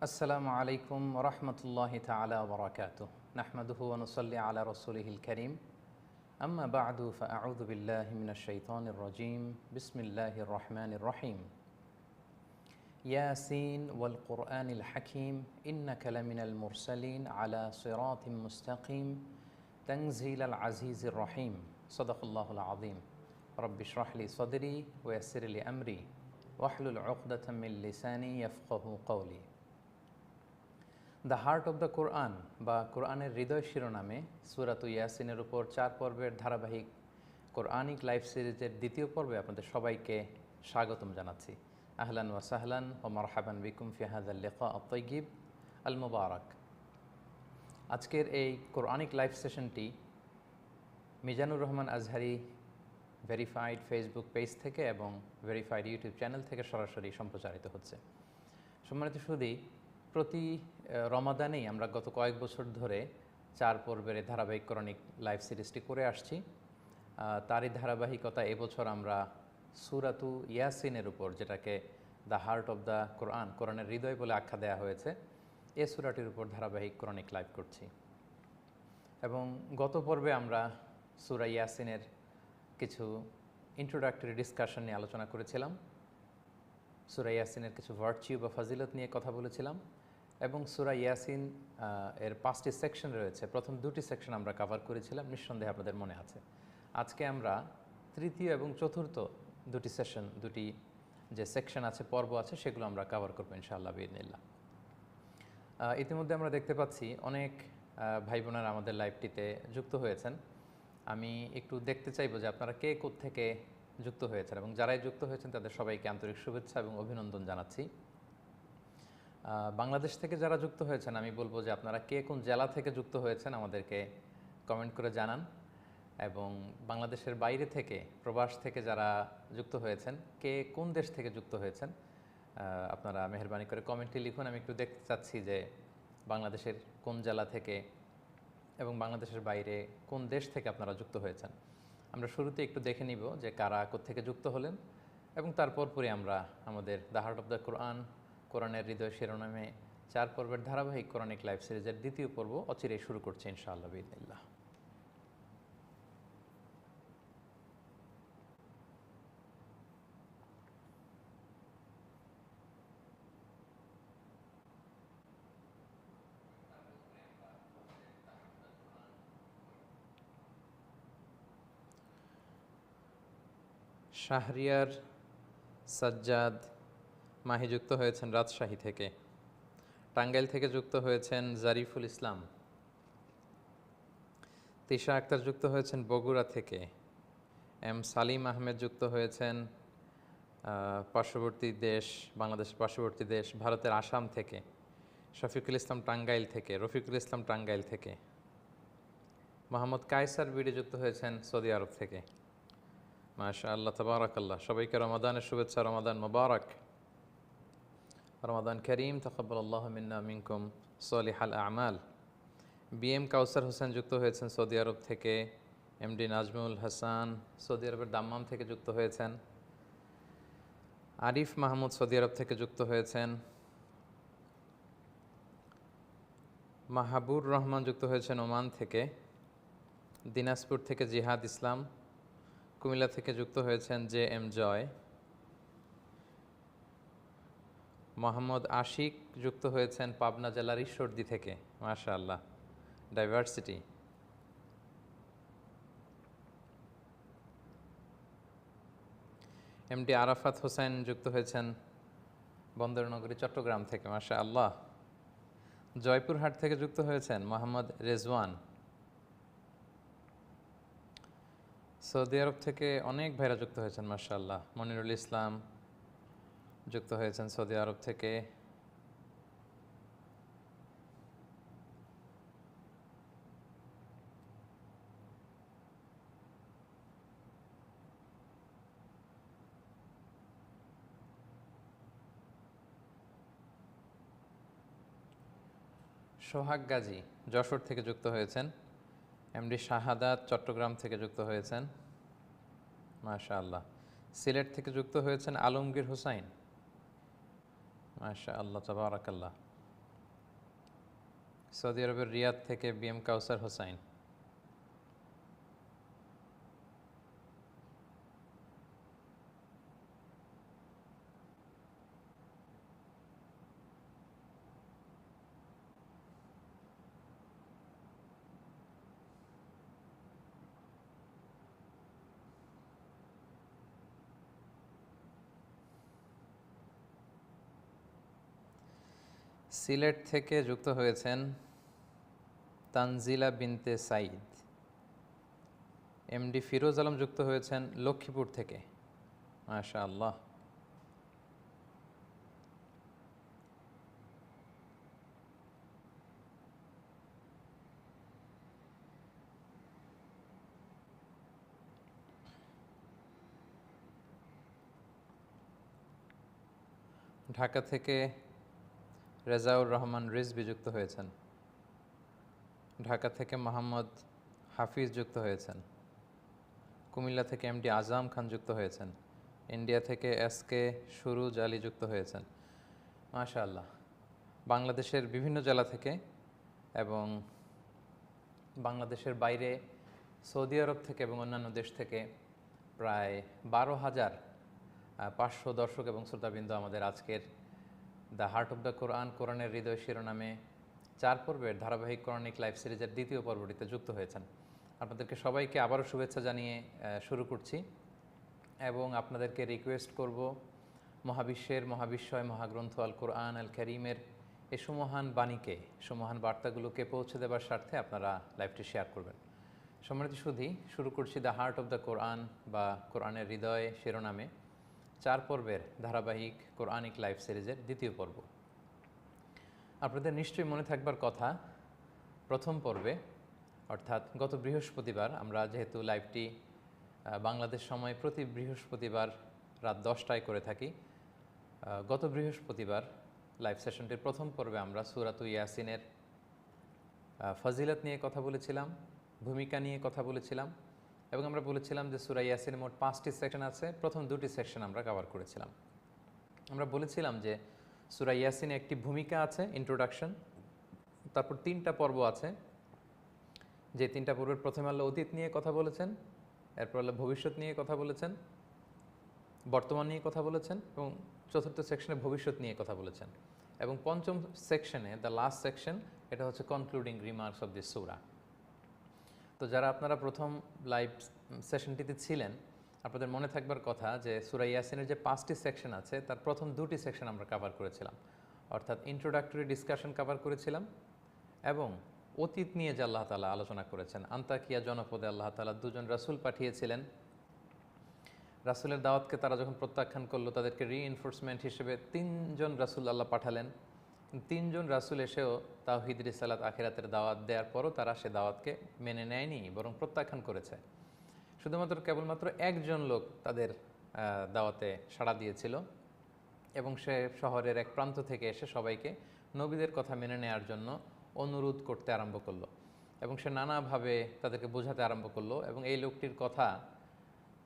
আসসালামু আলাইকুম রহমতুল্লাহি তাআলা ওয়া বারাকাতুহু নাহমাদুহু ওয়া নুসাল্লি আলা রাসূলিহিল কারীম আম্মা বা'দু ফাআউযু বিল্লাহি মিনাশ শাইতানির রাজীম বিসমিল্লাহির রহমানির রহিম ইয়াসিন ওয়াল কুরআনিল হাকীম ইন্নাকা লামিনাল মুরসালিন আলা সিরাতিম মুস্তাকিম তানজিলাল আজিজির রহিম সাদাকাল্লাহুল আযীম রব্বি ইশরাহ লি সাদরি ওয়া ইয়াসসির লি আমরি ওয়াহলুল উকদাতাম মিন লিসানি ইয়াফকাহু কওলি। দ্য হার্ট অব দ্য কোরআন বা কোরআনের হৃদয় শিরোনামে সূরাত ইয়াসিনের উপর 4 পর্বের ধারাবাহিক কোরআনিক লাইভ সিরিজের দ্বিতীয় পর্বে আপনাদের সবাইকে স্বাগতম জানাচ্ছি। আহলান ওয়া সাহলান ওয়া মারহাবান বিকুম ফি হাযাল লিকা আত-তাইয়্যিব আল মুবারাক। আজকের এই কোরআনিক লাইভ সেশনটি Mizanur Rahman Azhari verified Facebook page থেকে এবং ভেরিফাইড ইউটিউব চ্যানেল থেকে সরাসরি সম্প্রচারিত হচ্ছে। সম্মানিত সুধী, প্রতি রমাদানেই আমরা গত কয়েক বছর ধরে 4 পর্বের ধারাবাহিক কোরআনিক লাইভ সিরিজটি করে আসছি। তারই ধারাবাহিকতা এবছর আমরা সূরাতু ইয়াসিনের উপর, যেটাকে দ্য হার্ট অব দ্য কোরআন, কোরআনের হৃদয় বলে আখ্যা দেওয়া হয়েছে, এই সূরাটির উপর ধারাবাহিক কোরআনিক লাইভ করছি। এবং গত পর্বে আমরা সূরা ইয়াসিনের কিছু ইন্ট্রোডাক্টরি ডিসকাশন নিয়ে আলোচনা করেছিলাম, সূরা ইয়াসিনের কিছু ভার্চিউ বা ফাজিলত নিয়ে কথা বলেছিলাম এবং সূরা ইয়াসিন এর 5টি সেকশন রয়েছে। প্রথম 2টি সেকশন আমরা কভার করেছিলাম, নিঃসন্দেহে আপনাদের মনে আছে। আজকে আমরা তৃতীয় এবং চতুর্থ দুটি যে সেকশন আছে, পর্ব আছে, সেগুলো আমরা কভার করবো ইনশাআল্লাহ বিইذনিল্লাহ। ইতিমধ্যে আমরা দেখতে পাচ্ছি অনেক ভাই বোনেরা আমাদের লাইভটিতে যুক্ত হয়েছেন। আমি একটু দেখতে চাইবো যে আপনারা কে কোত্থেকে যুক্ত হয়েছেন, এবং যারাই যুক্ত হয়েছেন তাদের সবাইকে আন্তরিক শুভেচ্ছা এবং অভিনন্দন জানাচ্ছি। বাংলাদেশ থেকে যারা যুক্ত হয়েছেন, আমি বলবো যে আপনারা কে কোন জেলা থেকে যুক্ত হয়েছেন আমাদেরকে কমেন্ট করে জানান, এবং বাংলাদেশের বাইরে থেকে, প্রবাস থেকে যারা যুক্ত হয়েছেন, কে কোন দেশ থেকে যুক্ত হয়েছেন, আপনারা মেহেরবানি করে কমেন্টে লিখুন। আমি একটু দেখতে চাচ্ছি যে বাংলাদেশের কোন জেলা থেকে এবং বাংলাদেশের বাইরে কোন দেশ থেকে আপনারা যুক্ত হয়েছেন। আমরা শুরুতে একটু দেখে নিব যে কারা কোত্থেকে যুক্ত হলেন, এবং তারপর পরে আমরা আমাদের দ্য হার্ট অব দ্য কোরআন, কোরআনের হৃদয় শিরোনামে 4 পর্বের ধারাবাহিক কোরআনিক লাইভ সিরিজের দ্বিতীয় পর্ব অচিরেই শুরু করছি ইনশাআল্লাহ বিইذনিল্লাহ। শাহরিয়ার সাজ্জাদ মাহি যুক্ত হয়েছেন রাজশাহী থেকে। টাঙ্গাইল থেকে যুক্ত হয়েছেন জারিফুল ইসলাম। তিশা আক্তার যুক্ত হয়েছেন বগুড়া থেকে। এম সালিম আহমেদ যুক্ত হয়েছেন পার্শ্ববর্তী দেশ, বাংলাদেশের পার্শ্ববর্তী দেশ ভারতের আসাম থেকে। শফিকুল ইসলাম টাঙ্গাইল থেকে। রফিকুল ইসলাম টাঙ্গাইল থেকে। মোহাম্মদ কায়সার বিডি যুক্ত হয়েছেন সৌদি আরব থেকে। মাশাআল্লাহ, তাবারাকাল্লাহ। সবাইকে রমাদানের শুভেচ্ছা। রমাদান মুবারক, রমাদান করিম। তাকাব্বালাল্লাহু মিন্না মিনকুম সলিহাল আমাল। বিএম কাউসার হোসেন যুক্ত হয়েছেন সৌদি আরব থেকে। এমডি নাজমুল হাসান সৌদি আরবের দাম্মাম থেকে যুক্ত হয়েছেন। আরিফ মাহমুদ সৌদি আরব থেকে যুক্ত হয়েছেন। মাহাবুর রহমান যুক্ত হয়েছেন ওমান থেকে। দিনাজপুর থেকে জিহাদ ইসলাম। কুমিল্লা থেকে যুক্ত হয়েছেন জে এম জয়। মোহাম্মদ আশিক যুক্ত হয়েছেন পাবনা জেলার ঈশ্বরদী থেকে। মাশাআল্লাহ, ডাইভার্সিটি। এমডি আরাফাত হোসেন যুক্ত হয়েছেন বন্দরনগরী চট্টগ্রাম থেকে। মাশাআল্লাহ। জয়পুরহাট থেকে যুক্ত হয়েছেন মোহাম্মদ রেজওয়ান। সৌদি আরব থেকে অনেক ভাইরা যুক্ত হয়েছেন মাশাআল্লাহ। মনিরুল ইসলাম যুক্ত হয়েছেন সৌদি আরব থেকে। সোহাগ গাজী যশোর থেকে যুক্ত হয়েছেন। এমডি শাহাদাত চট্টগ্রাম থেকে যুক্ত হয়েছেন। মাশাআল্লাহ। সিলেট থেকে যুক্ত হয়েছেন আলমগীর হোসাইন। মাশাআল্লাহ, তাবারাকাল্লাহ। সৌদি আরবের রিয়াদ থেকে বিএম কাউসার হোসাইন। সিলেট থেকে যুক্ত হয়েছেন তানজিলা বিনতে সাইদ। এমডি ফিরোজ আলম যুক্ত হয়েছেন লক্ষ্মীপুর থেকে। মাশাআল্লাহ। ঢাকা থেকে রেজাউর রহমান রিজভী যুক্ত হয়েছেন। ঢাকা থেকে মোহাম্মদ হাফিজ যুক্ত হয়েছেন। কুমিল্লা থেকে এমডি আজম খান যুক্ত হয়েছেন। ইন্ডিয়া থেকে এসকে সুরুজ আলী যুক্ত হয়েছেন। মাশাআল্লাহ। বাংলাদেশের বিভিন্ন জেলা থেকে এবং বাংলাদেশের বাইরে সৌদি আরব থেকে এবং অন্যান্য দেশ থেকে প্রায় 12,500 দর্শক এবং শ্রোতাবৃন্দ আমাদের আজকের দ্য হার্ট অব দ্য কোরআন, কোরআনের হৃদয় শিরোনামে 4 পর্বের ধারাবাহিক কোরআনিক লাইভ সিরিজের দ্বিতীয় পর্বটিতে যুক্ত হয়েছেন। আপনাদেরকে সবাইকে আবারও শুভেচ্ছা জানিয়ে শুরু করছি এবং আপনাদেরকে রিকোয়েস্ট করব মহাবিশ্বের মহাবিশ্বয় মহাগ্রন্থ আল কোরআন আল করিমের এই সুমহান বাণীকে, সুমহান বার্তাগুলোকে পৌঁছে দেবার স্বার্থে আপনারা লাইভটি শেয়ার করবেন। সম্মানিত সুধী, শুরু করছি দ্য হার্ট অব দ্য কোরআন বা কোরআনের হৃদয় শিরোনামে 4 পর্বের ধারাবাহিক কোরআনিক লাইভ সিরিজের দ্বিতীয় পর্ব। আপনাদের নিশ্চয়ই মনে থাকবার কথা, প্রথম পর্বে অর্থাৎ গত বৃহস্পতিবার, আমরা যেহেতু লাইভটি বাংলাদেশ সময় প্রতি বৃহস্পতিবার রাত 10টায় করে থাকি, গত বৃহস্পতিবার লাইভ সেশনটির প্রথম পর্বে আমরা সূরাতুল ইয়াসিনের ফজিলত নিয়ে কথা বলেছিলাম, ভূমিকা নিয়ে কথা বলেছিলাম এবং আমরা বলেছিলাম যে সূরা ইয়াসিনে মোট 5টি সেকশন আছে। প্রথম 2টি সেকশন আমরা কভার করেছিলাম। আমরা বলেছিলাম যে সূরা ইয়াসিনে একটি ভূমিকা আছে, ইন্ট্রোডাকশন, তারপর 3টা পর্ব আছে। যে 3টা পর্বের প্রথমে আল্লাহ অতীত নিয়ে কথা বলেছেন, এরপর আল্লাহ ভবিষ্যৎ নিয়ে কথা বলেছেন, বর্তমান নিয়ে কথা বলেছেন এবং চতুর্থ সেকশনে ভবিষ্যৎ নিয়ে কথা বলেছেন এবং পঞ্চম সেকশনে, দ্য লাস্ট সেকশন, এটা হচ্ছে কনক্লুডিং রিমার্কস অফ দিস সূরা। তো যারা আপনারা প্রথম লাইভ সেশনটিতে ছিলেন, আপনাদের মনে থাকবার কথা যে সূরা ইয়াসিনের যে 5টি সেকশন আছে তার প্রথম 2টি সেকশন আমরা কভার করেছিলাম, অর্থাৎ ইন্ট্রোডাক্টরি ডিসকাশন কভার করেছিলাম এবং অতীত নিয়ে যে আল্লাহ তাআলা আলোচনা করেছেন। আন্তাকিয়া জনপদে আল্লাহ তাআলা 2 জন রাসূল পাঠিয়েছিলেন। রাসূলের দাওয়াতকে তারা যখন প্রত্যাখ্যান করলো, তাদেরকে রিইনফোর্সমেন্ট হিসেবে 3 জন রাসূল আল্লাহ পাঠালেন। 3 জন রাসূল এসেও তাওহীদ, রিসালাত, আখিরাতের দাওয়াত দেওয়ার পরও তারা সে দাওয়াতকে মেনে নেয়নি, বরং প্রত্যাখ্যান করেছে। শুধুমাত্র কেবলমাত্র একজন লোক তাদের দাওয়াতে সাড়া দিয়েছিল এবং সে শহরের এক প্রান্ত থেকে এসে সবাইকে নবীদের কথা মেনে নেওয়ার জন্য অনুরোধ করতে আরম্ভ করলো এবং সে নানাভাবে তাদেরকে বোঝাতে আরম্ভ করলো এবং এই লোকটির কথা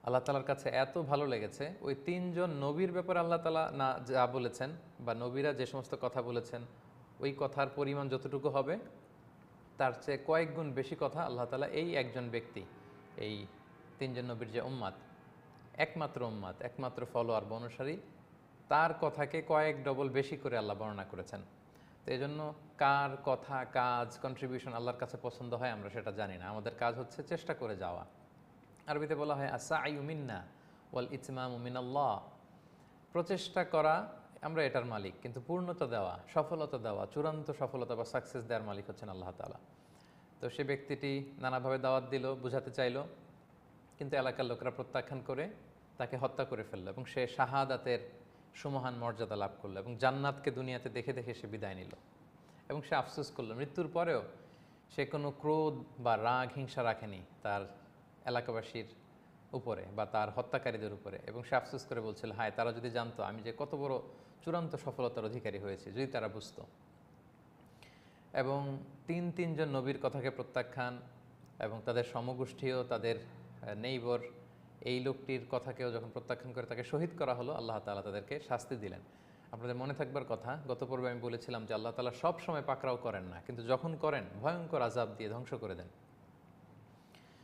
আল্লাহ তাআলার কাছে এত ভালো লেগেছে, ওই 3 জন নবীর ব্যাপারে আল্লাহ তাআলা না যা বলেছেন বা নবীরা যে সমস্ত কথা বলেছেন, ওই কথার পরিমাণ যতটুকু হবে তার চেয়ে কয়েক গুণ বেশি কথা আল্লাহ তাআলা এই একজন ব্যক্তি, এই 3 জন নবীর যে উম্মাত, একমাত্র ফলোয়ার বা অনুসারী, তার কথাকে কয়েক ডবল বেশি করে আল্লাহ বর্ণনা করেছেন। তো এই জন্য কার কথা, কাজ, কন্ট্রিবিউশন আল্লাহর কাছে পছন্দ হয় আমরা সেটা জানি না। আমাদের কাজ হচ্ছে চেষ্টা করে যাওয়া। আরবিতে বলা হয় আস-সা'য়ু মিন্না ওয়াল ইতমামু মিনাল্লাহ। প্রচেষ্টা করা, আমরা এটার মালিক, কিন্তু পূর্ণতা দেওয়া, সফলতা দেওয়া, চূড়ান্ত সফলতা বা সাকসেস দেওয়ার মালিক হচ্ছেন আল্লাহ তাআলা। তো সে ব্যক্তিটি নানাভাবে দাওয়াত দিল, বুঝাতে চাইল, কিন্তু এলাকার লোকেরা প্রত্যাখ্যান করে তাকে হত্যা করে ফেললো এবং সে শাহাদাতের সুমহান মর্যাদা লাভ করলো এবং জান্নাতকে দুনিয়াতে দেখে দেখে সে বিদায় নিল এবং সে আফসোস করলো। মৃত্যুর পরেও সে কোনো ক্রোধ বা রাগ, হিংসা রাখেনি তার এলাকাবাসীর উপরে বা তার হত্যাকারীদের উপরে, এবং সে আফসোস করে বলছিল, হায় তারা যদি জানতো আমি যে কত বড় চূড়ান্ত সফলতার অধিকারী হয়েছি, যদি তারা বুঝতো। এবং 3 জন নবীর কথাকে প্রত্যাখ্যান এবং তাদের সমগোষ্ঠীও, তাদের নেইবর, এই লোকটির কথাকেও যখন প্রত্যাখ্যান করে তাকে শহীদ করা হলো, আল্লাহ তাআলা তাদেরকে শাস্তি দিলেন। আপনাদের মনে থাকবার কথা, গত পর্বে আমি বলেছিলাম যে আল্লাহ তাআলা সব সময় পাকড়াও করেন না, কিন্তু যখন করেন ভয়ঙ্কর আযাব দিয়ে ধ্বংস করে দেন।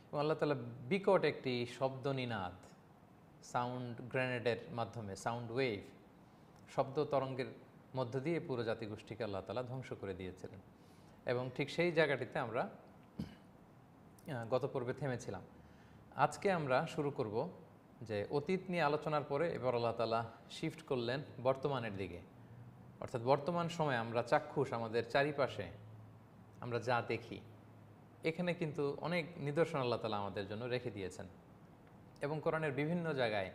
এবং আল্লাহ তাআলা বিকট একটি শব্দ নিনাদ, সাউন্ড গ্রেনেডের মাধ্যমে, সাউন্ড ওয়েভ, শব্দ তরঙ্গের মধ্য দিয়ে পুরো জাতিগোষ্ঠীকে আল্লাহ তাআলা ধ্বংস করে দিয়েছিলেন। এবং ঠিক সেই জায়গাটিতে আমরা গত পর্বে থেমেছিলাম। আজকে আমরা শুরু করব যে অতীত নিয়ে আলোচনার পরে এবার আল্লাহ তাআলা শিফট করলেন বর্তমানের দিকে। অর্থাৎ বর্তমান সময়ে আমরা চাক্ষুষ আমাদের চারিপাশে আমরা যা দেখি, এখানে কিন্তু অনেক নিদর্শন আল্লাহ তাআলা আমাদের জন্য রেখে দিয়েছেন। এবং কোরআনের বিভিন্ন জায়গায়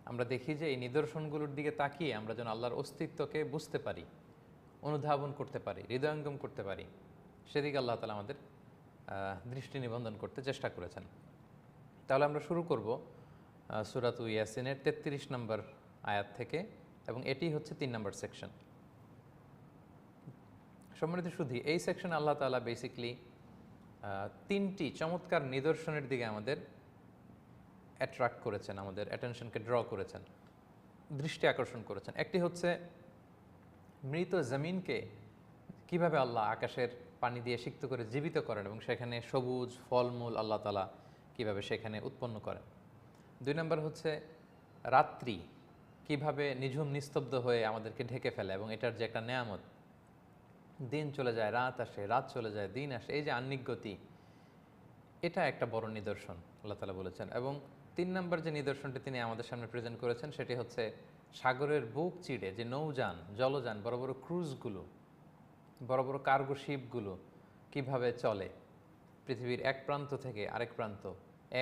আমরা দেখি যে এই নিদর্শনগুলোর দিকে তাকিয়ে আমরা যেন আল্লাহর অস্তিত্বকে বুঝতে পারি, অনুধাবন করতে পারি, হৃদয়ঙ্গম করতে পারি, সেদিকে আল্লাহ তাআলা আমাদের দৃষ্টি নিবন্ধন করতে চেষ্টা করেছেন। তাহলে আমরা শুরু করব সূরাত ইয়াসিনের ৩৩ নম্বর আয়াত থেকে, এবং এটি হচ্ছে ৩ নম্বর সেকশন। সম্মানিত শুধু এই সেকশনে আল্লাহ তাআলা বেসিকলি তিনটি চমৎকার নিদর্শনের দিকে আমাদের অ্যাট্রাক্ট করেছেন, আমাদের অ্যাটেনশনকে ড্র করেছেন, দৃষ্টি আকর্ষণ করেছেন। একটি হচ্ছে মৃত জমিনকে কিভাবে আল্লাহ আকাশের পানি দিয়ে সিক্ত করে জীবিত করেন এবং সেখানে সবুজ ফলমূল আল্লাহ তাআলা কিভাবে সেখানে উৎপন্ন করেন। ২ নম্বর হচ্ছে রাত্রি কিভাবে নিঝুম নিস্তব্ধ হয়ে আমাদেরকে ঢেকে ফেলে, এবং এটার যে একটা নেয়ামত, দিন চলে যায় রাত আসে, রাত চলে যায় দিন আসে, এই যে আহ্নিক গতি, এটা একটা বড় নিদর্শন আল্লাহ তাআলা বলেছেন। এবং ৩ নম্বর যে নিদর্শনটি তিনি আমাদের সামনে প্রেজেন্ট করেছেন সেটি হচ্ছে সাগরের বুক চিড়ে যে নৌযান, জলযান, বড় বড় ক্রুজগুলো, বড় বড় কার্গো শিপগুলো কীভাবে চলে পৃথিবীর এক প্রান্ত থেকে আরেক প্রান্ত,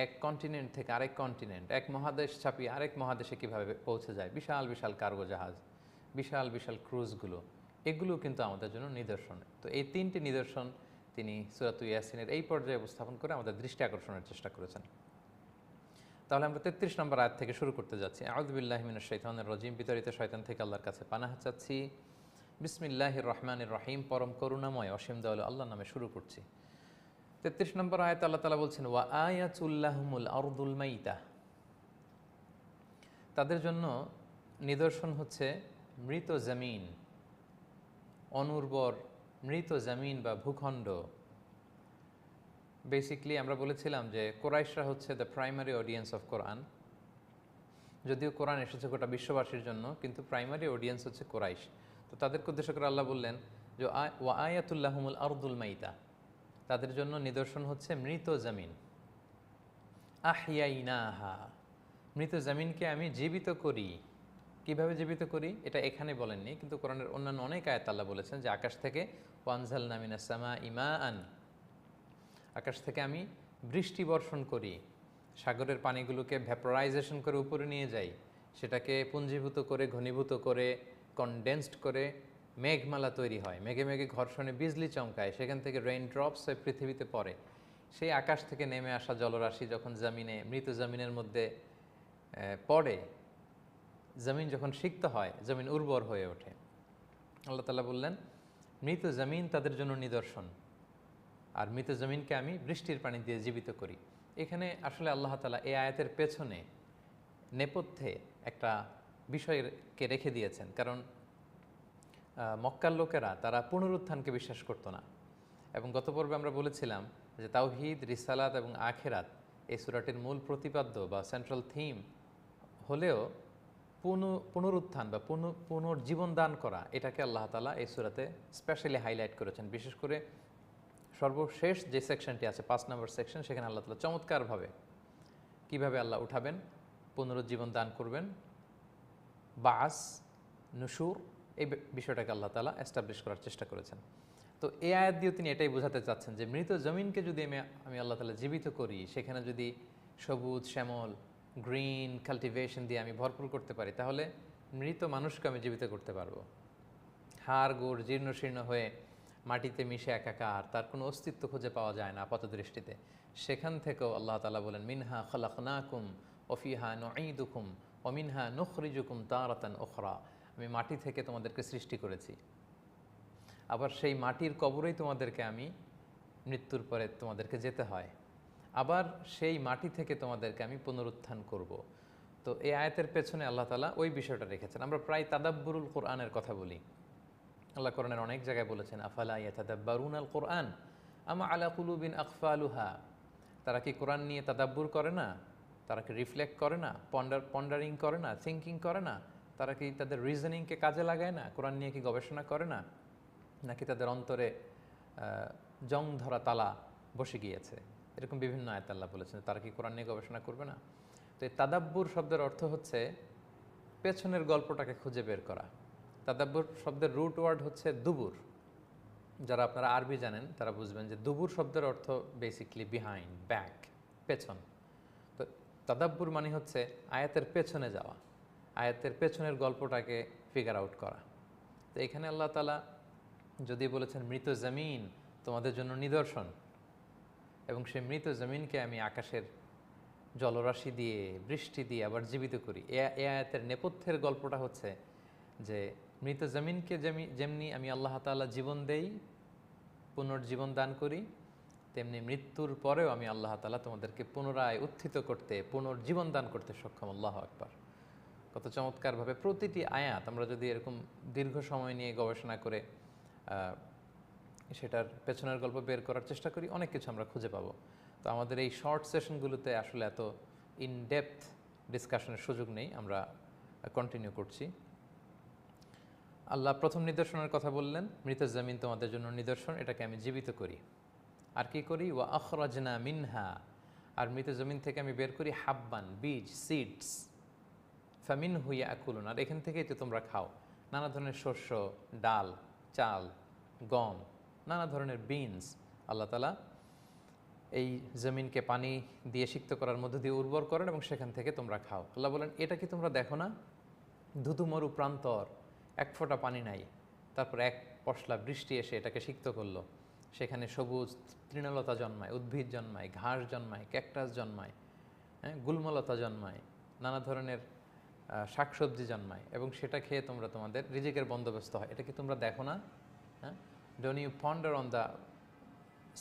এক কন্টিনেন্ট থেকে আরেক কন্টিনেন্ট, এক মহাদেশ ছাপিয়ে আরেক মহাদেশে কীভাবে পৌঁছে যায়, বিশাল বিশাল কার্গো জাহাজ, বিশাল বিশাল ক্রুজগুলো, এগুলো কিন্তু আমাদের জন্য নিদর্শন। তো এই ৩টি নিদর্শন তিনি সূরাত ইয়াসিনের এই পর্যায়ে উপস্থাপন করে আমাদের দৃষ্টি আকর্ষণের চেষ্টা করেছেন। তাহলে আমরা ৩৩ নম্বর আয়াত থেকে শুরু করতে যাচ্ছি। আউযু বিল্লাহি মিনাশ শাইতানির রাজিম, বিতাড়িত শয়তান থেকে আল্লাহর কাছে পানাহ চাচ্ছি। বিসমিল্লাহির রহমানির রহিম, পরম করুণাময় অসীম দয়ালু আল্লাহর নামে শুরু করছি। ৩৩ নম্বর আয়াত আল্লাহ তাআলা বলছেন, ওয়া আয়াতুল লাহুমুল আরদুল মাইতা, তাদের জন্য নিদর্শন হচ্ছে মৃত জমিন, অনুর্বর মৃত জমিন বা ভূখণ্ড। বেসিকলি আমরা বলেছিলাম যে কোরাইশরা হচ্ছে দ্য প্রাইমারি অডিয়েন্স অফ কোরআন। যদিও কোরআন এসেছে গোটা বিশ্ববাসীর জন্য, কিন্তু প্রাইমারি অডিয়েন্স হচ্ছে কোরাইশ। তো তাদেরকে উদ্দেশ্য করে আল্লাহ বললেন যে ওয়া আয়াতুল্লাহুমুল আরদুল মাইতা, তাদের জন্য নিদর্শন হচ্ছে মৃত জমিন। আহইয়াইনাহা, মৃত জমিনকে আমি জীবিত করি। কিভাবে জীবিত করি এটা এখানে বলেননি, কিন্তু কোরআনের অন্যান্য অনেক আয়াত আল্লাহ বলেছেন যে আকাশ থেকে ওয়ানজালনা মিনাস সামাই মাআন, আকাশ থেকে আমি বৃষ্টি বর্ষণ করি, সাগরের পানিগুলোকে ভ্যাপোরাইজেশন করে উপরে নিয়ে যাই, সেটাকে পুঞ্জীভূত করে ঘনীভূত করে কনডেন্সড করে মেঘমালা তৈরি হয়, মেঘে মেঘে ঘর্ষণে বিজলি চমকায়, সেখান থেকে রেইন ড্রপস হয়ে পৃথিবীতে পড়ে। সেই আকাশ থেকে নেমে আসা জলরাশি যখন জমিনে, মৃত জমিনের মধ্যে পড়ে, জমিন যখন সিক্ত হয়, জমিন উর্বর হয়ে ওঠে। আল্লাহ তাআলা বললেন মৃত জমিন তাদের জন্য নিদর্শন, আর মৃত জমিনকে আমি বৃষ্টির পানি দিয়ে জীবিত করি। এখানে আসলে আল্লাহ তাআলা এই আয়াতের পেছনে নেপথ্যে একটা বিষয়কে রেখে দিয়েছেন। কারণ মক্কার লোকেরা তারা পুনরুত্থানকে বিশ্বাস করতো না, এবং গত পর্বে আমরা বলেছিলাম যে তাওহীদ, রিসালাত এবং আখিরাত এই সূরাটির মূল প্রতিপাদ্য বা সেন্ট্রাল থিম হলেও পুনরুত্থান বা পুনর্জীবন দান করা, এটাকে আল্লাহ তাআলা এই সূরাতে স্পেশালি হাইলাইট করেছেন। বিশেষ করে সর্বশেষ যে সেকশনটি আছে ৫ নম্বর সেকশন, সেখানে আল্লাহ তাআলা চমৎকারভাবে কিভাবে আল্লাহ উঠাবেন, পুনরুজ্জীবন দান করবেন, বাস, নুশুর, এই বিষয়টাকে আল্লাহ তাআলা এস্টাবলিশ করার চেষ্টা করেছেন। তো এই আয়াত দিয়ে তিনি এটাই বোঝাতে চাচ্ছেন যে মৃত জমিনকে যদি আমি আল্লাহ তাআলা জীবিত করি, সেখানে যদি সবুজ শ্যামল গ্রিন কাল্টিভেশন দিয়ে আমি ভরপুর করতে পারি, তাহলে মৃত মানুষকে আমি জীবিত করতে পারবো। হাড় গোড় জীর্ণ শীর্ণ হয়ে মাটিতে মিশে একাকার, তার কোনো অস্তিত্ব খুঁজে পাওয়া যায় না আপাত দৃষ্টিতে, সেখান থেকেও আল্লাহ তাআলা বলেন মিনহা খালাকনাকুম ওয়া ফিহা নুঈদুকুম ওয়া মিনহা নুখরিজুকুম তারাতান উখরা, আমি মাটি থেকে তোমাদেরকে সৃষ্টি করেছি, আবার সেই মাটির কবরেই তোমাদেরকে আমি মৃত্যুর পরে তোমাদেরকে যেতে হয়, আবার সেই মাটি থেকে তোমাদেরকে আমি পুনরুত্থান করব। তো এই আয়াতের পেছনে আল্লাহ তাআলা ওই বিষয়টা রেখেছেন। আমরা প্রায় তাদাব্বুরুল কোরআনের কথা বলি। আল্লাহ কোরআনের অনেক জায়গায় বলেছেন, আফালা ইয়াতাদাব্বারুনাল কোরআন আমা আলা কুলুবিন আকফালুহা। তারা কি কোরআন নিয়ে তাদাব্বুর করে না? তারা কি রিফ্লেক্ট করে না? পন্ডারিং করে না? থিঙ্কিং করে না? তারা কি তাদের রিজনিংকে কাজে লাগায় না? কোরআন নিয়ে কি গবেষণা করে না? নাকি তাদের অন্তরে জং ধরা তালা বসে গিয়েছে? এরকম বিভিন্ন আয়াত আল্লাহ বলেছেন, তারা কি কোরআন নিয়ে গবেষণা করবে না? তো এই তাদাব্বুর শব্দের অর্থ হচ্ছে পেছনের গল্পটাকে খুঁজে বের করা। তাদাব্বুর শব্দের রুট ওয়ার্ড হচ্ছে দুবুর। যারা আপনারা আরবি জানেন তারা বুঝবেন যে দুবুর শব্দের অর্থ বেসিকলি বিহাইন্ড, ব্যাক, পেছন। তো তাদাব্বুর মানে হচ্ছে আয়াতের পেছনে যাওয়া, আয়াতের পেছনের গল্পটাকে ফিগার আউট করা। তো এখানে আল্লাহ তাআলা যদি বলেছেন মৃত জমিন তোমাদের জন্য নিদর্শন, এবং সেই মৃত জমিনকে আমি আকাশের জলরাশি দিয়ে, বৃষ্টি দিয়ে আবার জীবিত করি, এ আয়াতের নেপথ্যের গল্পটা হচ্ছে যে মৃত জমিনকে যেমনি আমি আল্লাহ তাআলা জীবন দেই, পুনর্জীবন দান করি, তেমনি মৃত্যুর পরেও আমি আল্লাহ তাআলা তোমাদেরকে পুনরায় উত্থিত করতে, পুনর্জীবন দান করতে সক্ষম। আল্লাহু আকবার। কত চমৎকারভাবে প্রতিটি আয়াত আমরা যদি এরকম দীর্ঘ সময় নিয়ে গবেষণা করে সেটার পেছনের গল্প বের করার চেষ্টা করি, অনেক কিছু আমরা খুঁজে পাবো। তো আমাদের এই শর্ট সেশনগুলোতে আসলে এত ইন ডেপথ ডিসকাশনের সুযোগ নেই, আমরা কন্টিনিউ করছি। আল্লাহ প্রথম নিদর্শনের কথা বললেন, মৃত জমিন তোমাদের জন্য নিদর্শন, এটাকে আমি জীবিত করি। আর কি করি? ওয়া আখরাজনা মিনহা, আর মৃত জমিন থেকে আমি বের করি হাব্বান, বীজ, সিডস, ফামিনহু ইয়াকুলুন, আর এখান থেকেই তো তোমরা খাও। নানা ধরনের শস্য, ডাল, চাল, গম, নানা ধরনের বিনস আল্লাহ তাআলা এই জমিনকে পানি দিয়ে সিক্ত করার মধ্য দিয়ে উর্বর করেন এবং সেখান থেকে তোমরা খাও। আল্লাহ বলেন, এটা কি তোমরা দেখো না? ধুধু মরু প্রান্তর, এক ফোঁটা পানি নাই, তারপর এক পশলা বৃষ্টি এসে এটাকে সিক্ত করলো। সেখানে সবুজ তৃণলতা জন্মায়, উদ্ভিদ জন্মায়, ঘাস জন্মায়, ক্যাকটাস জন্মায়, হ্যাঁ, গুল্মলতা জন্মায়, নানা ধরনের শাকসবজি জন্মায়, এবং সেটা খেয়ে তোমরা তোমাদের রিজিকের বন্দোবস্ত হয়। এটা কি তোমরা দেখো না? হ্যাঁ, don't you ponder on the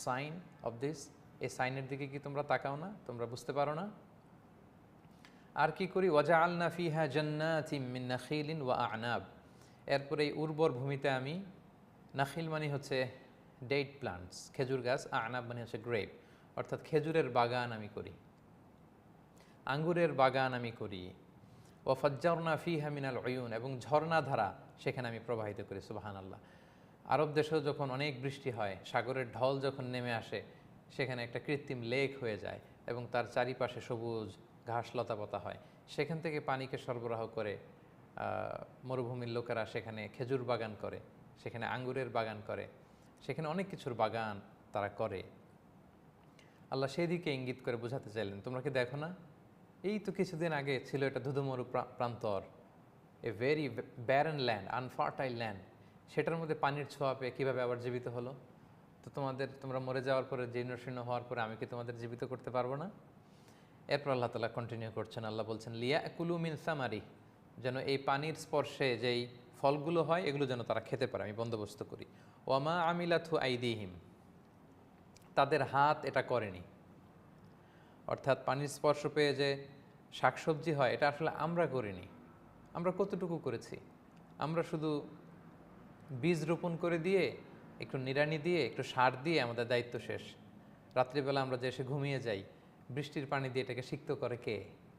sign of this? এই সাইনের দিকে কি তোমরা তাকাও না? তোমরা বুঝতে পারো না? আর কি করি? ওয়াজআলনা ফিহা জান্নাতিম মিন নাখিলিন ওয়া আ'নাব, এরপরে এই উর্বর ভূমিতে আমি, নাখিল মানে হচ্ছে ডেট প্লান্টস, খেজুর গাছ, আ'নাব মানে হচ্ছে গ্রেপ, অর্থাৎ খেজুরের বাগান আমি করি, আঙ্গুরের বাগান আমি করি। ওয়া ফাজ্জারনা ফিহা মিনাল উয়ুন, এবং ঝর্ণাধারা সেখানে আমি প্রবাহিত করি। সুবহানাল্লাহ। আরব দেশেও যখন অনেক বৃষ্টি হয়, সাগরের ঢল যখন নেমে আসে, সেখানে একটা কৃত্রিম লেক হয়ে যায় এবং তার চারিপাশে সবুজ ঘাস লতাপাতা হয়। সেখান থেকে পানিকে সরবরাহ করে মরুভূমির লোকেরা সেখানে খেজুর বাগান করে, সেখানে আঙ্গুরের বাগান করে, সেখানে অনেক কিছুর বাগান তারা করে। আল্লাহ সেই দিকে ইঙ্গিত করে বোঝাতে চাইলেন, তোমরা কি দেখো না? এই তো কিছুদিন আগে ছিল এটা ধুধুমরু প্রান্তর, a very Baron land, unfertile land, সেটার মধ্যে পানির ছোঁয়া পেয়ে কীভাবে আবার জীবিত হলো? তো তোমরা মরে যাওয়ার পরে, জীর্ণশীর্ণ হওয়ার পরে আমি কি তোমাদের জীবিত করতে পারবো না? এরপর আল্লাহ তাআলা কন্টিনিউ করছেন, আল্লাহ বলছেন লিয়াকুলু মিন সামারি, যেন এই পানির স্পর্শে যেই ফলগুলো হয় এগুলো যেন তারা খেতে পারে, আমি বন্দোবস্ত করি। ওয়ামা আমিলাথু আইদিহিম, তাদের হাত এটা করেনি। অর্থাৎ পানির স্পর্শ পেয়ে যে শাকসবজি হয়, এটা আসলে আমরা করিনি। আমরা কতটুকু করেছি? আমরা শুধু বীজ রোপণ করে দিয়ে, একটু নিড়ানি দিয়ে, একটু সার দিয়ে আমাদের দায়িত্ব শেষ। রাত্রিবেলা আমরা যে এসে ঘুমিয়ে যাই, বৃষ্টির পানি দিয়ে এটাকে সিক্ত করে কে?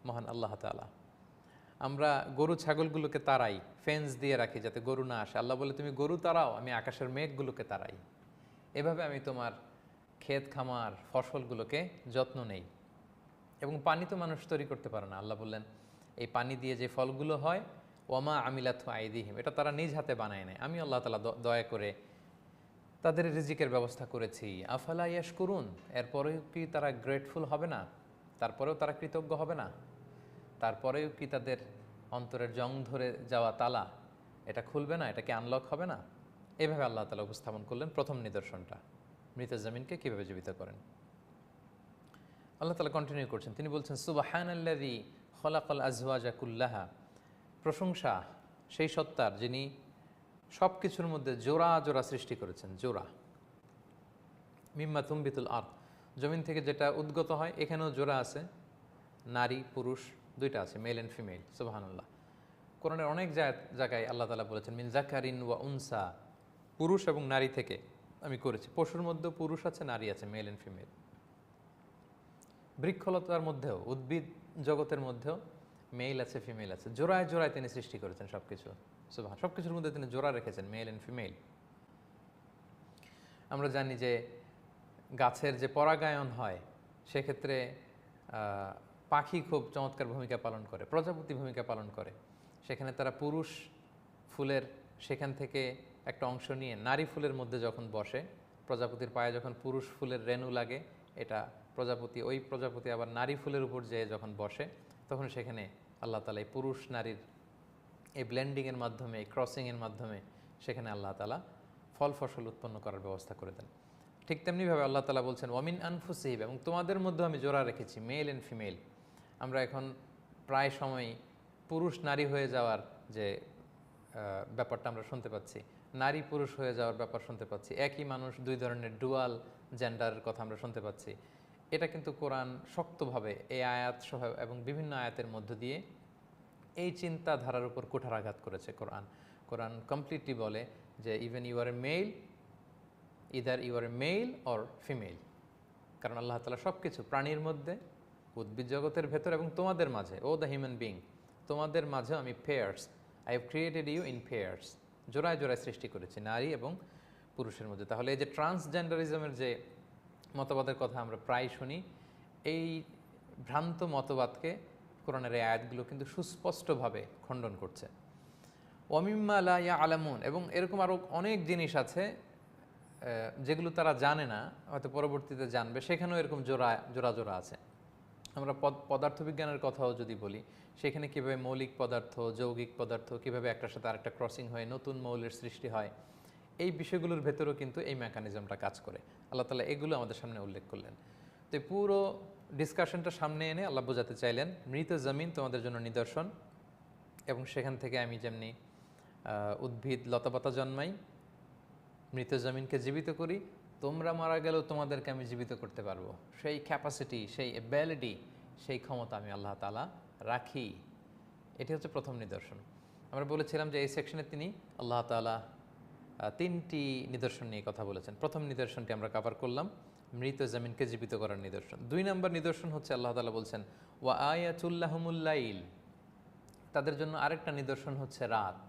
মহান আল্লাহ তাআলা। আমরা গরু ছাগলগুলোকে তাড়াই, ফেন্স দিয়ে রাখি যাতে গরু না আসে। আল্লাহ বলে, তুমি গরু তাড়াও, আমি আকাশের মেঘগুলোকে তাড়াই। এভাবে আমি তোমার ক্ষেত খামার ফসলগুলোকে যত্ন নেই। এবং পানি তো মানুষ তৈরি করতে পারে না। আল্লাহ বললেন, এই পানি দিয়ে যে ফলগুলো হয়, ওয়ামা আমিলাথু আইদিহিম, এটা তারা নিজ হাতে বানায় নেয়, আমি আল্লাহ তাআলা দয়া করে তাদের রিজিকের ব্যবস্থা করেছি। আফালা ইয়াশকুরুন, এরপরেও কি তারা গ্রেটফুল হবে না? তারপরেও তারা কৃতজ্ঞ হবে না? তারপরেও কি তাদের অন্তরের জং ধরে যাওয়া তালা এটা খুলবে না? এটা কি আনলক হবে না? এভাবে আল্লাহ তাআলা উপস্থাপন করলেন প্রথম নিদর্শনটা, মৃত জমিনকে কীভাবে জীবিত করেন। আল্লাহ তাআলা কন্টিনিউ করছেন, তিনি বলছেন সুবহানাল্লাযী খলাকাল আজওয়াজা কুল্লাহা, প্রশংসা সেই সত্তার যিনি সব কিছুর মধ্যে জোড়া জোড়া সৃষ্টি করেছেন। জোড়া, মিম্মা তুমবিতুল আরদ, জমিন থেকে যেটা উদ্গত হয় এখানেও জোড়া আছে, নারী পুরুষ দুইটা আছে, মেল অ্যান্ড ফিমেল। সুবহানাল্লাহ। কোরআনের অনেক জায়গায় আল্লাহ তাআলা বলেছেন মিন যাকারিন ওয়া উনসা, পুরুষ এবং নারী থেকে আমি করেছি। পশুর মধ্যেও পুরুষ আছে, নারী আছে, মেল অ্যান্ড ফিমেল। বৃক্ষলতার মধ্যেও, উদ্ভিদ জগতের মধ্যেও মেল আছে, ফিমেল আছে। জোড়ায় জোড়ায় তিনি সৃষ্টি করেছেন সবকিছু। সুবহান, সবকিছুর মধ্যে তিনি জোড়া রেখেছেন, মেল অ্যান্ড ফিমেল। আমরা জানি যে গাছের যে পরাগায়ন হয় সেক্ষেত্রে পাখি খুব চমৎকার ভূমিকা পালন করে, প্রজাপতি ভূমিকা পালন করে। সেখানে তারা পুরুষ ফুলের সেখান থেকে একটা অংশ নিয়ে নারী ফুলের মধ্যে যখন বসে, প্রজাপতির পায়ে যখন পুরুষ ফুলের রেণু লাগে, এটা ওই প্রজাপতি আবার নারী ফুলের উপর যেয়ে যখন বসে, তখন সেখানে আল্লাহ তাআলা এই পুরুষ নারীর এই ব্লেন্ডিংয়ের মাধ্যমে, এই ক্রসিংয়ের মাধ্যমে সেখানে আল্লাহ তাআলা ফল ফসল উৎপন্ন করার ব্যবস্থা করে দেন। ঠিক তেমনিভাবে আল্লাহ তাআলা বলছেন ওয়ামিন আনফুসিহিম, এবং তোমাদের মধ্যে আমি জোড়া রেখেছি, মেল অ্যান্ড ফিমেল। আমরা এখন প্রায় সময় পুরুষ নারী হয়ে যাওয়ার যে ব্যাপারটা আমরা শুনতে পাচ্ছি, নারী পুরুষ হয়ে যাওয়ার ব্যাপার শুনতে পাচ্ছি, একই মানুষ দুই ধরনের ডুয়াল জেন্ডারের কথা আমরা শুনতে পাচ্ছি। এটা কিন্তু কোরআন শক্তভাবে এই আয়াত সহ এবং বিভিন্ন আয়াতের মধ্য দিয়ে এই চিন্তাধারার উপর কুঠারাঘাত করেছে। কোরআন কমপ্লিটলি বলে যে even you are a male, either you are a male or female. কারণ আল্লাহ তাআলা সব কিছু প্রাণীর মধ্যে, উদ্ভিদ জগতের ভেতর এবং তোমাদের মাঝে, ও দ্য হিউম্যান বিং, তোমাদের মাঝে আমি pairs, I have created you in pairs, জোড়ায় জোড়ায় সৃষ্টি করেছি নারী এবং পুরুষের মধ্যে। তাহলে এই যে ট্রান্সজেন্ডারিজমের যে মতবাদের কথা আমরা প্রায় শুনি, এই ভ্রান্ত মতবাদকে কোরআনের এই আয়াতগুলো কিন্তু সুস্পষ্টভাবে খণ্ডন করছে। ওয়ামিম্মা লা ইয়ালামুন, এবং এরকম আরও অনেক জিনিস আছে যেগুলো তারা জানে না, হয়তো পরবর্তীতে জানবে, সেখানেও এরকম জোড়া আছে। আমরা পদার্থবিজ্ঞানের কথাও যদি বলি, সেখানে কীভাবে মৌলিক পদার্থ, যৌগিক পদার্থ কীভাবে একটার সাথে আরেকটা ক্রসিং হয়ে নতুন মৌলের সৃষ্টি হয়, এই বিষয়গুলোর ভেতরেও কিন্তু এই মেকানিজমটা কাজ করে। আল্লাহ তাআলা এগুলো আমাদের সামনে উল্লেখ করলেন। তো পুরো ডিসকাশনটা সামনে এনে আল্লাহ বোঝাতে চাইলেন মৃত জমিন তোমাদের জন্য নিদর্শন, এবং সেখান থেকে আমি যেমনি উদ্ভিদ লতাপাতা জন্মাই, মৃত জমিনকে জীবিত করি, তোমরা মারা গেলেও তোমাদেরকে আমি জীবিত করতে পারবো। সেই ক্যাপাসিটি, সেই অ্যাবিলিটি, সেই ক্ষমতা আমি আল্লাহ তাআলা রাখি। এটি হচ্ছে প্রথম নিদর্শন। আমরা বলেছিলাম যে এই সেকশনে তিনি আল্লাহ তাআলা তিনটি নিদর্শন নিয়ে কথা বলেছেন। প্রথম নিদর্শনটি আমরা কভার করলাম, মৃত জমিনকে জীবিত করার নিদর্শন। 2 নম্বর নিদর্শন হচ্ছে আল্লাহ তাআলা বলছেন ওয়া আয়াতুল লাহুমুল লাইল, তাদের জন্য আরেকটা নিদর্শন হচ্ছে রাত।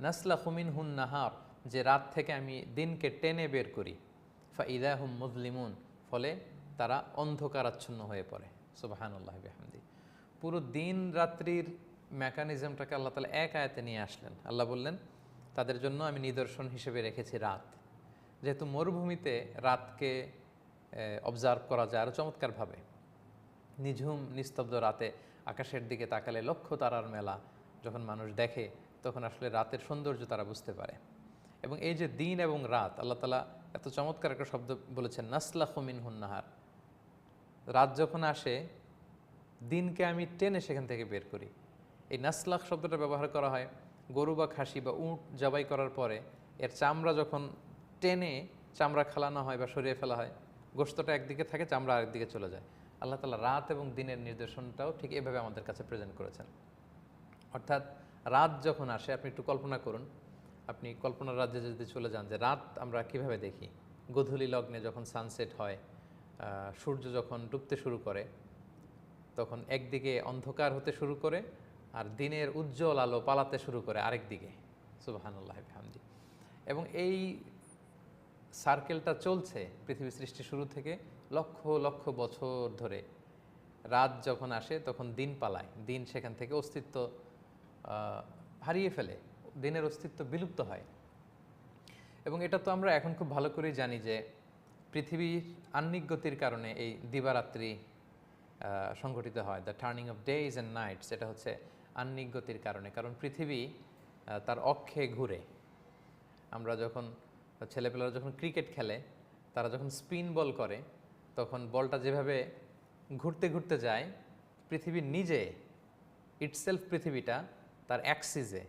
নাসলাখু মিনহুন নাহার, যে রাত থেকে আমি দিনকে টেনে বের করি। ফাইদা হুম মুজলিমুন, ফলে তারা অন্ধকারাচ্ছন্ন হয়ে পড়ে। সুবহানাল্লাহ বিহামদি। পুরো দিন রাত্রির মেকানিজমটাকে আল্লাহ তাআলা এক আয়াতে নিয়ে আসলেন। আল্লাহ বললেন তাদের জন্য আমি নিদর্শন হিসেবে রেখেছি রাত। যেহেতু মরুভূমিতে রাতকে অবজার্ভ করা যায় আরও চমৎকারভাবে, নিঝুম নিস্তব্ধ রাতে আকাশের দিকে তাকালে লক্ষ তারার মেলা যখন মানুষ দেখে, তখন আসলে রাতের সৌন্দর্য তারা বুঝতে পারে। এবং এই যে দিন এবং রাত, আল্লাহ তাআলা এত চমৎকার একটা শব্দ বলেছেন নাসলাখু মিনহুন নাহার। রাত যখন আসে, দিনকে আমি টেনে সেখান থেকে বের করি। এই নাসলাখ শব্দটা ব্যবহার করা হয় গরু বা খাসি বা উট জবাই করার পরে এর চামড়া যখন টেনে চামড়া খালানো হয় বা সরিয়ে ফেলা হয়, গোশতটা একদিকে থাকে, চামড়া আরেকদিকে চলে যায়। আল্লাহ তাআলা রাত এবং দিনের নির্দেশনটাও ঠিক এভাবে আমাদের কাছে প্রেজেন্ট করেছেন। অর্থাৎ রাত যখন আসে, আপনি একটু কল্পনা করুন, আপনি কল্পনার রাজ্যে যদি চলে যান যে রাত আমরা কিভাবে দেখি। গোধূলি লগ্নে যখন সানসেট হয়, সূর্য যখন ডুবতে শুরু করে, তখন একদিকে অন্ধকার হতে শুরু করে আর দিনের উজ্জ্বল আলো পালাতে শুরু করে আরেক দিকে। সুবহানাল্লাহ বিহামদি। এবং এই সার্কেলটা চলছে পৃথিবী সৃষ্টি শুরু থেকে লক্ষ লক্ষ বছর ধরে। রাত যখন আসে তখন দিন পালায়, দিন সেখান থেকে অস্তিত্ব হারিয়ে ফেলে, দিনের অস্তিত্ব বিলুপ্ত হয়। এবং এটা তো আমরা এখন খুব ভালো করেই জানি যে পৃথিবীর আহ্নিক গতির কারণে এই দিবারাত্রি সংঘটিত হয়, the turning of days and nights. এটা হচ্ছে আহ্নিক গতির কারণে, কারণ পৃথিবী তার অক্ষে ঘুরে। আমরা যখন ছেলেপেলেরা যখন ক্রিকেট খেলে, তারা যখন স্পিন বল করে, তখন বলটা যেভাবে ঘুরতে ঘুরতে যায়, পৃথিবী নিজে ইটসেলফ, পৃথিবীটা তার অ্যাক্সিসে,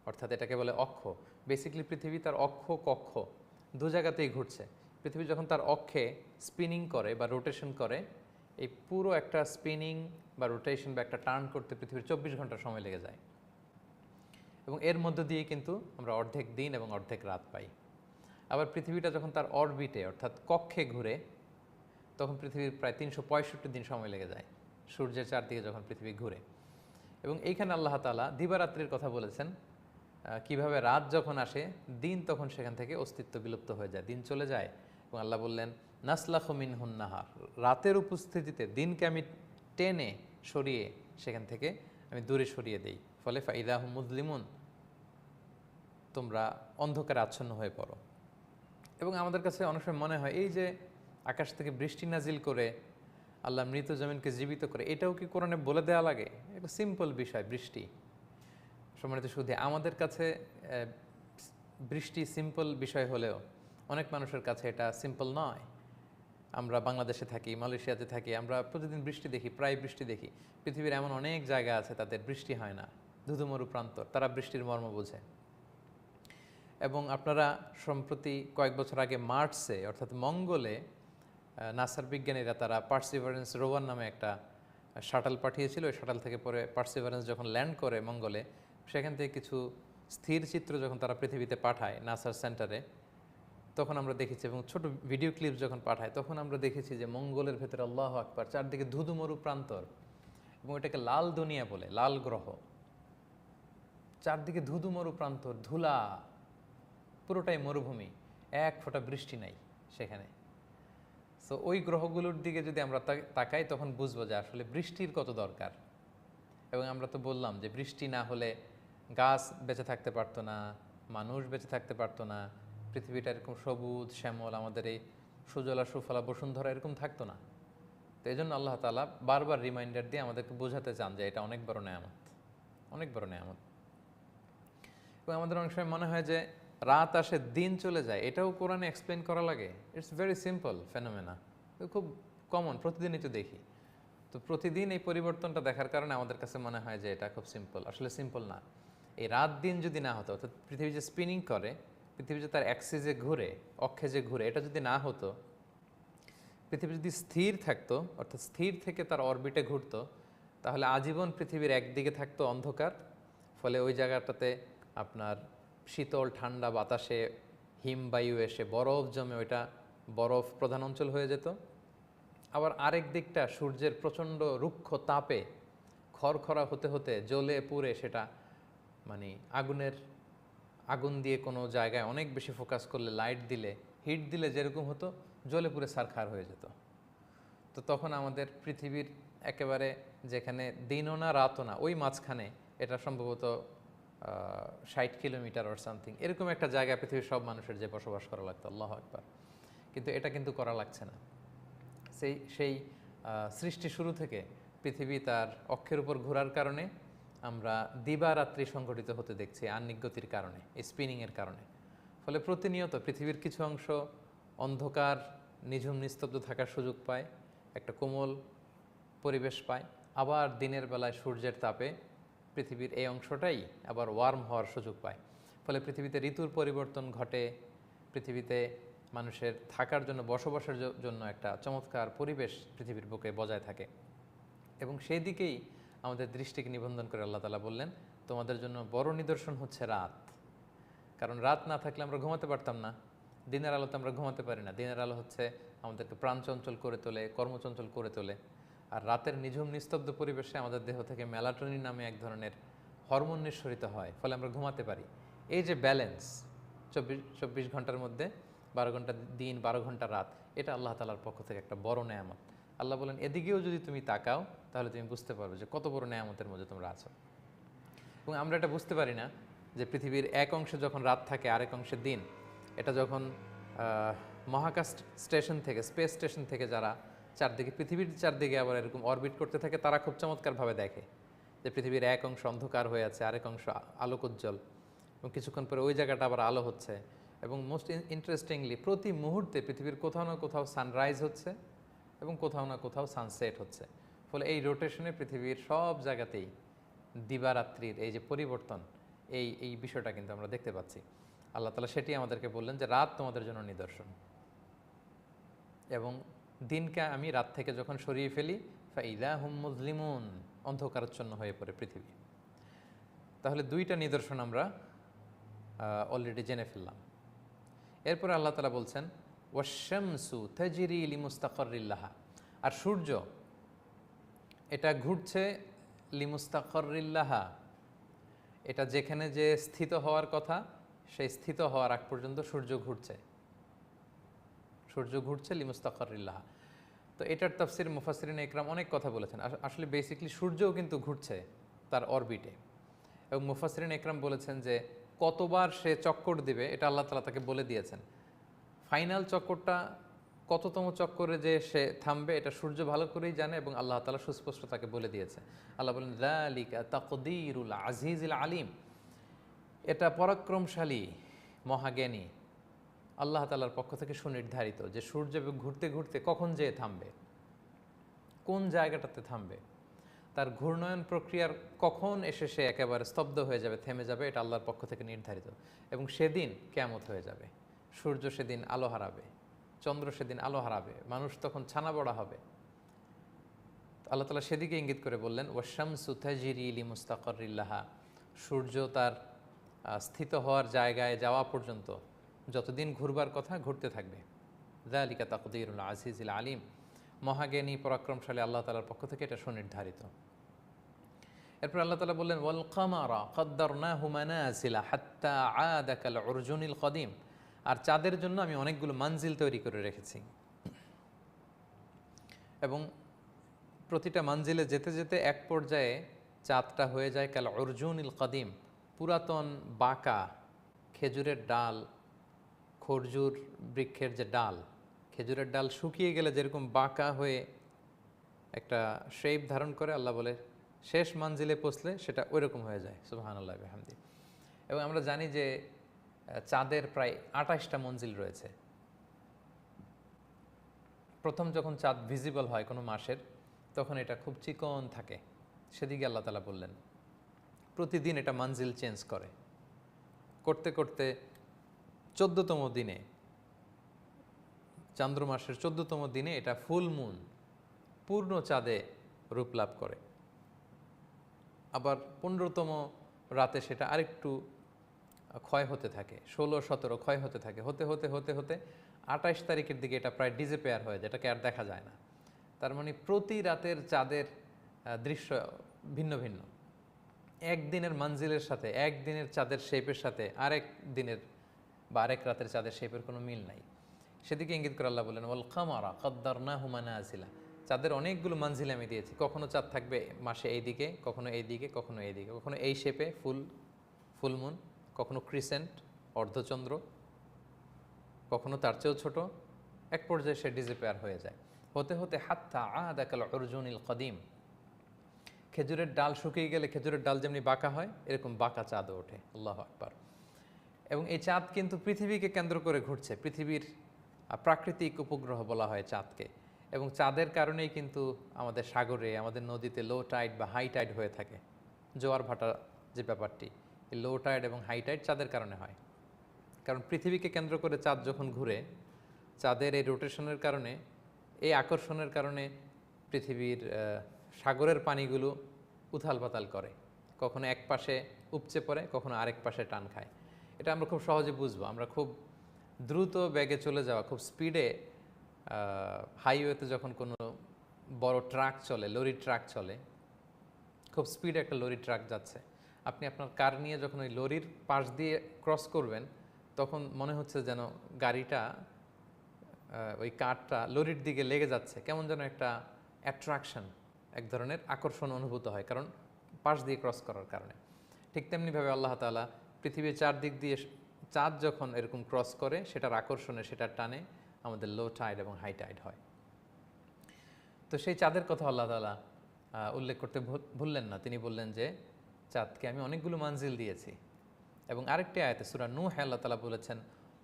অর্থাৎ এটাকে বলে অক্ষ। বেসিক্যালি পৃথিবী তার অক্ষ কক্ষ দু জায়গাতেই ঘুরছে। পৃথিবী যখন তার অক্ষে স্পিনিং করে বা রোটেশন করে, এই পুরো একটা স্পিনিং বা রোটেশন বা একটা টার্ন করতে পৃথিবীর 24 ঘন্টা সময় লেগে যায়। এবং এর মধ্য দিয়ে কিন্তু আমরা অর্ধেক দিন এবং অর্ধেক রাত পাই। আবার পৃথিবীটা যখন তার অরবিটে অর্থাৎ কক্ষে ঘুরে, তখন পৃথিবীর প্রায় 365 দিন সময় লেগে যায় সূর্যের চারদিকে যখন পৃথিবী ঘুরে। এবং এইখানে আল্লাহ তাআলা দিবারাত্রির কথা বলেছেন, কিভাবে রাত যখন আসে দিন তখন সেখান থেকে অস্তিত্ব বিলুপ্ত হয়ে যায়, দিন চলে যায়। এবং আল্লাহ বললেন নাসলাখু মিনহুন নাহার, রাতের উপস্থিতিতে দিনকে আমি টেনে সরিয়ে সেখান থেকে আমি দূরে সরিয়ে দেই, ফলে ফাইদাহুম মুজলিমুন, তোমরা অন্ধকারে আচ্ছন্ন হয়ে পড়ো। এবং আমাদের কাছে অনেক সময় মনে হয় এই যে আকাশ থেকে বৃষ্টি নাজিল করে আল্লাহ মৃত জমিনকে জীবিত করে, এটাও কি কোরআনে বলে দেওয়া লাগে? একটা সিম্পল বিষয় বৃষ্টি। সম্মানিত শুধু আমাদের কাছে বৃষ্টি সিম্পল বিষয় হলেও অনেক মানুষের কাছে এটা সিম্পল নয়। আমরা বাংলাদেশে থাকি, মালয়েশিয়াতে থাকি, আমরা প্রতিদিন বৃষ্টি দেখি, প্রায় বৃষ্টি দেখি। পৃথিবীর এমন অনেক জায়গা আছে তাদের বৃষ্টি হয় না, ধুধুমরু প্রান্তর, তারা বৃষ্টির মর্ম বোঝে। এবং আপনারা সম্প্রতি কয়েক বছর আগে মার্সে অর্থাৎ মঙ্গলে নাসার বিজ্ঞানীরা তারা পার্সিভারেন্স রোভার নামে একটা শাটল পাঠিয়েছিল। ওই শাটল থেকে পরে পার্সিভারেন্স যখন ল্যান্ড করে মঙ্গলে, সেখান থেকে কিছু স্থির চিত্র যখন তারা পৃথিবীতে পাঠায় নাসার সেন্টারে, তখন আমরা দেখেছি, এবং ছোট ভিডিও ক্লিপ যখন পাঠায় তখন আমরা দেখেছি যে মঙ্গলের ভেতরে আল্লাহ আকবার চারদিকে ধুধুমরু প্রান্তর, এবং এটাকে লাল দুনিয়া বলে, লাল গ্রহ, চারদিকে ধুধুমরু প্রান্তর, ধুলা, পুরোটাই মরুভূমি, এক ফোঁটা বৃষ্টি নাই সেখানে। সো ওই গ্রহগুলোর দিকে যদি আমরা তাকাই তখন বুঝবো যে আসলে বৃষ্টির কত দরকার। এবং আমরা তো বললাম যে বৃষ্টি না হলে গাছ বেঁচে থাকতে পারতো না, মানুষ বেঁচে থাকতে পারতো না, পৃথিবীটা এরকম সবুজ শ্যামল, আমাদের এই সুজলা সুফলা বসুন্ধরা এরকম থাকতো না। তো এই জন্য আল্লাহ তাআলা বারবার রিমাইন্ডার দিয়ে আমাদেরকে বোঝাতে চান যে এটা অনেক বড় নেয়ামত, অনেক বড় নেয়ামত। এবং আমাদের অনেক সময় মনে হয় যে রাত আসে দিন চলে যায়, এটাও কোরআনে এক্সপ্লেন করা লাগে। ইটস ভেরি সিম্পল ফেনোমেনা, খুব কমন, প্রতিদিনই তো দেখি। তো প্রতিদিন এই পরিবর্তনটা দেখার কারণে আমাদের কাছে মনে হয় যে এটা খুব সিম্পল। আসলে সিম্পল না। এই রাত দিন যদি না হতো, অর্থাৎ পৃথিবী যে স্পিনিং করে, পৃথিবী যে তার অ্যাক্সিসে ঘুরে, অক্ষে যে ঘুরে, এটা যদি না হতো, পৃথিবী যদি স্থির থাকতো অর্থাৎ স্থির থেকে তার অরবিটে ঘুরতো, তাহলে আজীবন পৃথিবীর একদিকে থাকতো অন্ধকার, ফলে ওই জায়গাটাতে আপনার শীতল ঠান্ডা বাতাসে হিমবায়ু এসে বরফ জমে ওইটা বরফ প্রধান অঞ্চল হয়ে যেত। আবার আরেক দিকটা সূর্যের প্রচণ্ড রুক্ষ তাপে খড়খড়া হতে হতে জ্বলে পুড়ে সেটা মানে আগুন দিয়ে কোনো জায়গায় অনেক বেশি ফোকাস করলে, লাইট দিলে, হিট দিলে যেরকম হতো, জ্বলে পুড়ে ছারখার হয়ে যেত। তো তখন আমাদের পৃথিবীর একেবারে যেখানে দিনও না রাতও না, ওই মাঝখানে, এটা সম্ভবত 60 কিলোমিটার অর সামথিং এরকম একটা জায়গা পৃথিবীর সব মানুষের যে বসবাস করা লাগতো, আল্লাহু আকবার। কিন্তু এটা কিন্তু করা লাগছে না। সেই সৃষ্টি শুরু থেকে পৃথিবী তার অক্ষের উপর ঘোরার কারণে আমরা দিবারাত্রি সংঘটিত হতে দেখছি আহ্নিক গতির কারণে, স্পিনিংয়ের কারণে। ফলে প্রতিনিয়ত পৃথিবীর কিছু অংশ অন্ধকার নিঝুম নিস্তব্ধ থাকার সুযোগ পায়, একটা কোমল পরিবেশ পায়। আবার দিনের বেলায় সূর্যের তাপে পৃথিবীর এই অংশটাই আবার ওয়ার্ম হওয়ার সুযোগ পায়। ফলে পৃথিবীতে ঋতুর পরিবর্তন ঘটে, পৃথিবীতে মানুষের থাকার জন্য, বসবাসের জন্য একটা চমৎকার পরিবেশ পৃথিবীর বুকে বজায় থাকে। এবং সেই দিকেই আমাদের দৃষ্টিকে নিবন্ধন করে আল্লাহ তাআলা বললেন, তোমাদের জন্য বড় নিদর্শন হচ্ছে রাত। কারণ রাত না থাকলে আমরা ঘুমাতে পারতাম না, দিনের আলোতে আমরা ঘুমাতে পারি না। দিনের আলো হচ্ছে আমাদেরকে প্রাণচঞ্চল করে তোলে, কর্মচঞ্চল করে তোলে। আর রাতের নিঝুম নিস্তব্ধ পরিবেশে আমাদের দেহ থেকে মেলাটোনিন নামে এক ধরনের হরমোন নিঃসরিত হয়, ফলে আমরা ঘুমাতে পারি। এই যে ব্যালেন্স, 24 ঘন্টার মধ্যে 12 ঘন্টা দিন, 12 ঘন্টা রাত, এটা আল্লাহ তাআলার পক্ষ থেকে একটা বড় নেয়ামত। আল্লাহ বলেন এদিকেও যদি তুমি তাকাও তাহলে তুমি বুঝতে পারবে যে কত বড় নেয়ামতের মধ্যে তোমরা আছো। এবং আমরা এটা বুঝতে পারি না যে পৃথিবীর এক অংশে যখন রাত থাকে আরেক অংশে দিন। এটা যখন মহাকাশ স্টেশন থেকে, স্পেস স্টেশন থেকে যারা চারদিকে, পৃথিবীর চারদিকে আবার এরকম অরবিট করতে থাকে, তারা খুব চমৎকারভাবে দেখে যে পৃথিবীর এক অংশ অন্ধকার হয়ে আছে, আরেক অংশ আলোকোজ্জ্বল, এবং কিছুক্ষণ পরে ওই জায়গাটা আবার আলো হচ্ছে। এবং মোস্ট ইন্টারেস্টিংলি প্রতি মুহূর্তে পৃথিবীর কোথাও না কোথাও সানরাইজ হচ্ছে এবং কোথাও না কোথাও সানসেট হচ্ছে। ফলে এই রোটেশনে পৃথিবীর সব জায়গাতেই দিবারাত্রির এই যে পরিবর্তন, এই বিষয়টা কিন্তু আমরা দেখতে পাচ্ছি। আল্লাহ তাআলা সেটি আমাদেরকে বললেন যে রাত তোমাদের জন্য নিদর্শন, এবং দিনকে আমি রাত থেকে যখন সরিয়ে ফেলি, ফাইদা হুম মুজলিমুন, অন্ধকারাচ্ছন্ন হয়ে পড়ে পৃথিবী। তাহলে দুইটা নিদর্শন আমরা অলরেডি জেনে ফেললাম। এরপরে আল্লাহ তাআলা বলছেন ওয়াশ-শামসু তাজরি লিমুস্তাকাররিল লাহা, আর সূর্য এটা ঘুরছে লিমুস্তাকাররিল লাহা, এটা যেখানে যে স্থিত হওয়ার কথা সেই স্থিত হওয়ার আগ পর্যন্ত সূর্য ঘুরছে। সূর্য ঘুরছে লিমুস্তাকাররিল লাহা। তো এটার তাফসির মুফাসসিরিন ইকরাম অনেক কথা বলেছেন। আসলে বেসিক্যালি সূর্যও কিন্তু ঘুরছে তার অরবিটে, এবং মুফাসসিরিন ইকরাম বলেছেন যে কতবার সে চক্কর দিবে এটা আল্লাহ তাআলা তাকে বলে দিয়েছেন। ফাইনাল চক্করটা কততম চক্করে যে সে থামবে এটা সূর্য ভালো করেই জানে, এবং আল্লাহ তাআলা সুস্পষ্ট তাকে বলে দিয়েছে। আল্লাহ বলেন যালিকা তাকদীরুল আজিজিল আলিম, এটা পরাক্রমশালী মহাজ্ঞানী আল্লাহ তাআলার পক্ষ থেকে সুনির্ধারিত যে সূর্য ঘুরতে ঘুরতে কখন যেয়ে থামবে, কোন জায়গাটাতে থামবে, তার ঘূর্ণয়ন প্রক্রিয়ার কখন এসে সে একেবারে স্তব্ধ হয়ে যাবে, থেমে যাবে, এটা আল্লাহর পক্ষ থেকে নির্ধারিত। এবং সেদিন কিয়ামত হয়ে যাবে, সূর্য সেদিন আলো হারাবে, চন্দ্র সেদিন আলো হারাবে, মানুষ তখন ছানা বড়া হবে। আল্লাহ তাআলা সেদিকে ইঙ্গিত করে বললেন ওয়াশ-শামসু তাজরি লিমুস্তাকাররিল লাহা, সূর্য তার স্থিত হওয়ার জায়গায় যাওয়া পর্যন্ত যতদিন ঘুরবার কথা ঘুরতে থাকবে। যালিকা তাকদীরুল আজিজিল আলিম, মহাজ্ঞানী পরাক্রমশালী আল্লাহ তাআলার পক্ষ থেকে এটা সুনির্ধারিত। এরপর আল্লাহ তাআলা বললেন ওয়াল কামারা কদ্দারনাহু মানাজিলা হাত্তা আদা কাল উরজুনিল কদিম, আর চাঁদের জন্য আমি অনেকগুলো মানজিল তৈরি করে রেখেছি, এবং প্রতিটা মানজিলে যেতে যেতে এক পর্যায়ে চাঁদটা হয়ে যায় কাল উরজুনিল কদিম, পুরাতন বাঁকা খেজুরের ডাল, খরজুর বৃক্ষের যে ডাল, খেজুরের ডাল শুকিয়ে গেলে যেরকম বাঁকা হয়ে একটা শেপ ধারণ করে, আল্লাহ বলে শেষ মানজিলে পৌঁছলে সেটা ওইরকম হয়ে যায়। সুবহানাল্লাহি ওয়া বিহামদিহি। এবং আমরা জানি যে চাঁদের প্রায় ২৮টা মঞ্জিল রয়েছে। প্রথম যখন চাঁদ ভিজিবল হয় কোনো মাসের, তখন এটা খুব চিকন থাকে, সেদিকে আল্লাহ তাআলা বললেন প্রতিদিন এটা মঞ্জিল চেঞ্জ করে, করতে করতে ১৪তম দিনে, চান্দ্র মাসের ১৪তম দিনে এটা ফুল মুন, পূর্ণ চাঁদে রূপ লাভ করে। আবার ১৫তম রাতে সেটা আরেকটু ক্ষয় হতে থাকে, ১৬, ১৭ ক্ষয় হতে থাকে, হতে হতে হতে হতে ২৮ তারিখের দিকে এটা প্রায় ডিসঅ্যাপিয়ার হয়ে যায়, এটাকে আর দেখা যায় না। তার মানে প্রতি রাতের চাঁদের দৃশ্য ভিন্ন ভিন্ন, একদিনের মঞ্জিলের সাথে, একদিনের চাঁদের শেপের সাথে আরেক দিনের বা আরেক রাতের চাঁদের শেপের কোনো মিল নাই। সেদিকে ইঙ্গিত করে আল্লাহ বললেন ওয়াল কামারা কদ্দারনাহু মানাজিলা, চাঁদের অনেকগুলো মঞ্জিল আমি দিয়েছি। কখনো চাঁদ থাকবে মাসে এই দিকে, কখনো এই দিকে, কখনো এই দিকে, কখনো এই শেপে ফুলমুন, কখনো ক্রিসেন্ট অর্ধচন্দ্র, কখনো তার চেয়েও ছোট। এক পর্যায়ে সে ডিসঅ্যাপিয়ার হয়ে যায়, হতে হতে হাত্তা আদা কাল উরজুনিল কদিম, খেজুরের ডাল শুকিয়ে গেলে খেজুরের ডাল যেমনি বাঁকা হয়, এরকম বাঁকা চাঁদও ওঠে। আল্লাহু আকবার। এবং এই চাঁদ কিন্তু পৃথিবীকে কেন্দ্র করে ঘুরছে, পৃথিবীর প্রাকৃতিক উপগ্রহ বলা হয় চাঁদকে। এবং চাঁদের কারণেই কিন্তু আমাদের সাগরে, আমাদের নদীতে লো টাইড বা হাই টাইড হয়ে থাকে, জোয়ার ভাটা যে ব্যাপারটি, এই লো টাইড এবং হাই টাইড চাঁদের কারণে হয়। কারণ পৃথিবীকে কেন্দ্র করে চাঁদ যখন ঘুরে, চাঁদের এই রোটেশনের কারণে, এই আকর্ষণের কারণে পৃথিবীর সাগরের পানিগুলো উথাল পাতাল করে, কখনো এক পাশে উপচে পড়ে, কখনো আরেক পাশে টান খায়। এটা আমরা খুব সহজে বুঝবো। আমরা খুব দ্রুত বেগে চলে যাওয়া, খুব স্পিডে হাইওয়েতে যখন কোনো বড় ট্রাক চলে, লরি ট্রাক চলে, খুব স্পিডে একটা লরি ট্রাক যাচ্ছে, আপনি আপনার কার নিয়ে যখন ওই লরির পাশ দিয়ে ক্রস করবেন, তখন মনে হচ্ছে যেন গাড়িটা, ওই কারটা লরির দিকে লেগে যাচ্ছে, কেমন যেন একটা অ্যাট্রাকশন, এক ধরনের আকর্ষণ অনুভূত হয়, কারণ পাশ দিয়ে ক্রস করার কারণে। ঠিক তেমনিভাবে আল্লাহ তাআলা পৃথিবীর চারদিক দিয়ে চাঁদ যখন এরকম ক্রস করে, সেটার আকর্ষণে, সেটার টানে আমাদের লো টাইড এবং হাই টাইড হয়। তো সেই চাঁদের কথা আল্লাহ তাআলা উল্লেখ করতে ভুললেন না। তিনি বললেন যে চাঁদকে আমি অনেকগুলো মানজিল দিয়েছি। এবং আরেকটি আয়াতে সূরা নূহ আল্লাহ তাআলা বলেছেন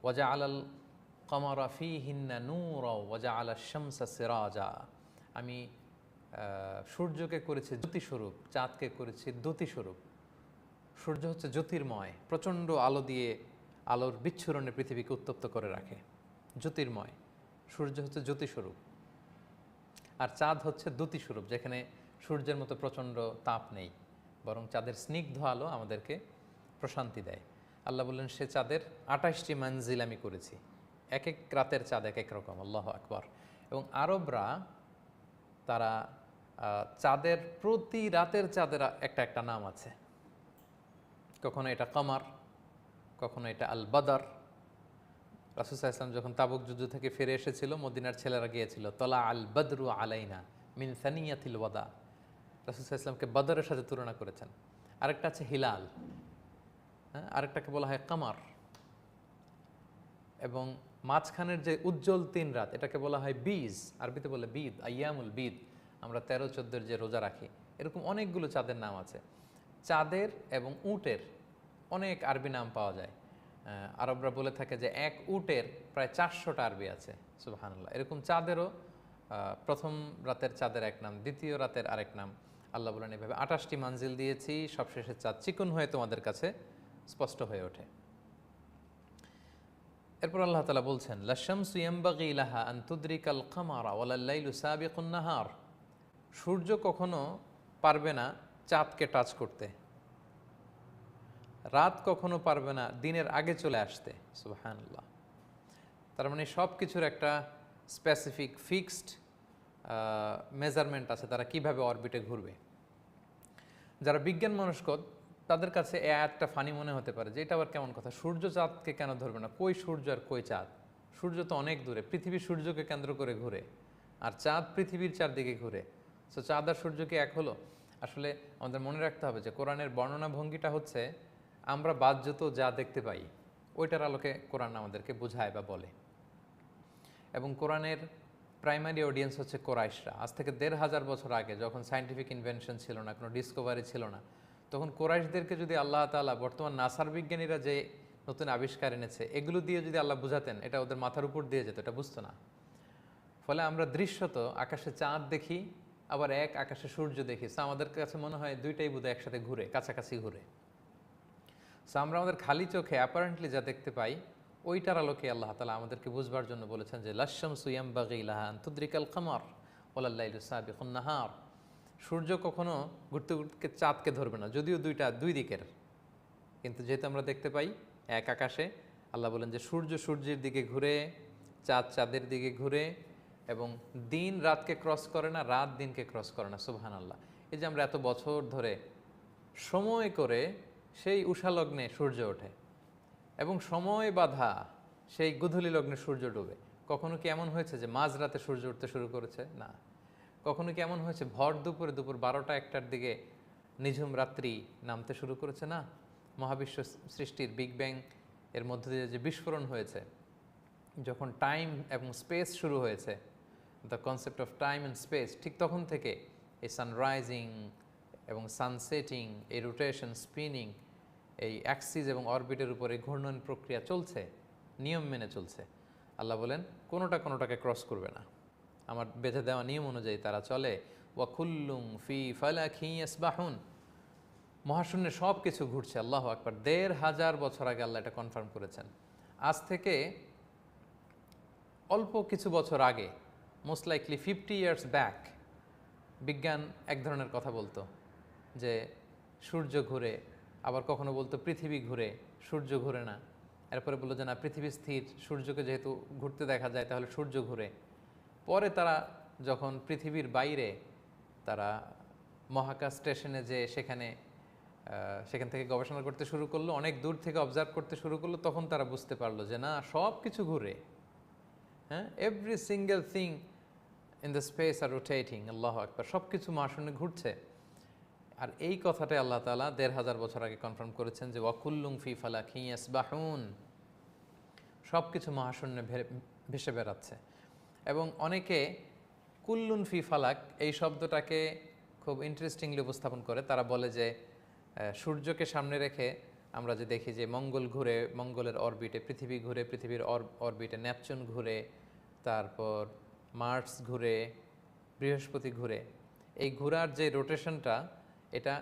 ওয়াজআলাল কামারা ফীহিন্না নূরা ওয়াজআলাশ শামসা সিরাজা, আমি সূর্যকে করেছি জ্যোতিস্বরূপ, চাঁদকে করেছি দ্যুতিস্বরূপ। সূর্য হচ্ছে জ্যোতির্ময়, প্রচণ্ড আলো দিয়ে, আলোর বিচ্ছুরণে পৃথিবীকে উত্তপ্ত করে রাখে, জ্যোতির্ময়। সূর্য হচ্ছে জ্যোতিস্বরূপ। আর চাঁদ হচ্ছে দ্যুতিস্বরূপ, যেখানে সূর্যের মতো প্রচণ্ড তাপ নেই, বরং চাঁদের স্নিগ্ধ আলো আমাদেরকে প্রশান্তি দেয়। আল্লাহ বললেন সে চাঁদের 28টি মঞ্জিল আমি করেছি, এক এক রাতের চাঁদ এক এক রকম। আল্লাহ আকবার। এবং আরবরা তারা চাঁদের প্রতি রাতের চাঁদের একটা একটা নাম আছে। কখনো এটা কামার, কখনো এটা আল বাদার। রাসূল সাল্লাল্লাহু আলাইহি ওয়াসাল্লাম যখন তাবুক যুদ্ধ থেকে ফিরে এসেছিল, মদিনার ছেলেরা গিয়েছিল, তলা আল বদরু আলাইনা মিন সানিয়াতিল ওয়াদা। রাসূল সাল্লাল্লাহু আলাইহি ওয়াসাল্লামকে বদরের সাথে তুলনা করেছেন। আরেকটা আছে হিলাল, হ্যাঁ, আরেকটাকে বলা হয় কামার। এবং মাঝখানের যে উজ্জ্বল 3 রাত, এটাকে বলা হয় বীজ, আরবিতে বলে বিদ, আইয়ামুল বিদ। আমরা 13-14 যে রোজা রাখি, এরকম অনেকগুলো চাঁদের নাম আছে। চাঁদের এবং উটের অনেক আরবি নাম পাওয়া যায়। আরবরা বলে থাকে যে এক উটের প্রায় 400টা আরবি আছে। সুবহানাল্লাহ। এরকম চাঁদেরও প্রথম রাতের চাঁদের এক নাম, দ্বিতীয় রাতের আরেক নাম। আল্লাহ বলেন এভাবে 28টি মঞ্জিল দিয়েছি, সবশেষে চাঁদ চিকন হয়ে তোমাদের কাছে স্পষ্ট হয়ে ওঠে। এরপর আল্লাহ তাআলা বলছেন, লাশ-শামসু ইয়ানবাগি লাহা আন তুদরিকাল কামারা ওয়ালাল লাইলু সাবিকুন নাহার। সূর্য কখনো পারবে না চাঁদকে টাচ করতে, রাত কখনো পারবে না দিনের আগে চলে আসতে। সুবহানাল্লাহ। তার মানে সব কিছুর একটা স্পেসিফিক ফিক্সড মেজারমেন্ট আছে, তারা কিভাবে অরবিটে ঘুরবে। যারা বিজ্ঞান মনস্ক তাদের কাছে এই আয়াতটা ফানি মনে হতে পারে যে এটা আবার কেমন কথা, সূর্য চাঁদকে কেন ধরবে না? কই সূর্য আর কই চাঁদ? সূর্য তো অনেক দূরে, পৃথিবী সূর্যকে কেন্দ্র করে ঘুরে, আর চাঁদ পৃথিবীর চারদিকে ঘুরে। সো চাঁদ আর সূর্য কি এক হলো? আসলে আমাদের মনে রাখতে হবে যে কোরআনের বর্ণনা ভঙ্গিটা হচ্ছে আমরা বাহ্যত যা দেখতে পাই ওইটার আলোকে কোরআন আমাদেরকে বোঝায় বা বলে। এবং কোরআনের প্রাইমারি অডিয়েন্স হচ্ছে কোরাইশরা। আজ থেকে 1500 বছর আগে, যখন সায়েন্টিফিক ইনভেনশন ছিল না, কোনো ডিসকভারি ছিল না, তখন কোরাইশদেরকে যদি আল্লাহ তাআলা বর্তমান নাসার বিজ্ঞানীরা যে নতুন আবিষ্কার এনেছে এগুলো দিয়ে যদি আল্লাহ বুঝাতেন, এটা ওদের মাথার উপর দিয়ে যেত, এটা বুঝতো না। ফলে আমরা দৃশ্যত আকাশে চাঁদ দেখি, আবার এক আকাশে সূর্য দেখি। সো আমাদের কাছে মনে হয় দুইটাই বোধহয় একসাথে ঘুরে, কাছাকাছি ঘুরে। সো আমরা আমাদের খালি চোখে অ্যাপারেন্টলি যা দেখতে পাই ওইটার আলোকে আল্লাহ তাআলা আমাদেরকে বুঝবার জন্য বলেছেন যে লাশ-শামসু ইয়ানবাগি লাহা আন তুদরিকাল কামার ওয়ালাল লাইলু সাবিকুন নাহার। সূর্য কখনো ঘুরতে ঘুরতে চাঁদকে ধরবে না, যদিও দুই দিকের, কিন্তু যেহেতু আমরা দেখতে পাই এক আকাশে, আল্লাহ বলেন যে সূর্য সূর্যের দিকে ঘুরে, চাঁদ চাঁদের দিকে ঘুরে, এবং দিন রাতকে ক্রস করে না, রাত দিনকে ক্রস করে না। সুবহানাল্লাহ। এই যে আমরা এত বছর ধরে সময় করে সেই উষা লগ্নে সূর্য ওঠে এবং সময় বাধা সেই গুধূলি লগ্নে সূর্য ডুবে। কখনো কি এমন হয়েছে যে মাঝরাতে সূর্য উঠতে শুরু করেছে? না। কখনো কি এমন হয়েছে ভর দুপুরে, দুপুর 12টা-1টার দিকে নিঝুম রাত্রি নামতে শুরু করেছে? না। মহাবিশ্ব সৃষ্টির বিগ ব্যাং এর মধ্য দিয়ে যে বিস্ফোরণ হয়েছে, যখন টাইম এবং স্পেস শুরু হয়েছে, the concept of time and space, ঠিক তখন থেকে এই সানরাইজিং এবং সানসেটিং, এই রোটেশন, স্পিনিং, এই অ্যাক্সিস এবং অরবিটের উপরে ঘূর্ণন প্রক্রিয়া চলছে, নিয়ম মেনে চলছে। আল্লাহ বলেন কোনোটাকে ক্রস করবে না, আমার বেঁধে দেওয়া নিয়ম অনুযায়ী তারা চলে। ওয়া কুল্লুম ফি ফালাকি ইয়াসবাহুন। মহাশূন্যে সব কিছু ঘুরছে। আল্লাহু আকবার। 1500 বছর আগে আল্লাহ এটা কনফার্ম করেছেন। আজ থেকে অল্প কিছু বছর আগে, মোস্ট লাইকলি 50 ইয়ার্স ব্যাক, বিজ্ঞান এক ধরনের কথা বলতো যে সূর্য ঘুরে, আবার কখনো বলতো পৃথিবী ঘুরে, সূর্য ঘুরে না। এরপরে বললো যে না, পৃথিবী স্থির, সূর্যকে যেহেতু ঘুরতে দেখা যায় তাহলে সূর্য ঘুরে। পরে তারা যখন পৃথিবীর বাইরে তারা মহাকাশ স্টেশনে যে সেখান থেকে গবেষণা করতে শুরু করলো, অনেক দূর থেকে অবজার্ভ করতে শুরু করলো, তখন তারা বুঝতে পারলো যে না, সব কিছু ঘুরে। হ্যাঁ, every single thing in the space are rotating. আল্লাহু আকবার। সব কিছু মহাশূন্যে ঘুরছে। আর এই কথাটাই আল্লাহ তাআলা 1500 বছর আগে কনফার্ম করেছেন যে ওয়াকুল্লুম ফি ফালাকি ইয়াসবাহুন। সব কিছু মহাশূন্যে ভেসে বেড়াচ্ছে। এবং অনেকে কুল্লুন ফি ফালাক এই শব্দটাকে খুব ইন্টারেস্টিংলি উপস্থাপন করে। তারা বলে যে সূর্যকে সামনে রেখে আমরা যে দেখি যে মঙ্গল ঘুরে, মঙ্গলের অরবিটে পৃথিবী ঘুরে, পৃথিবীর অরবিটে নেপচুন ঘুরে, তারপর মার্স ঘুরে, বৃহস্পতি ঘুরে। এই ঘোরার যে রোটেশনটা, এটা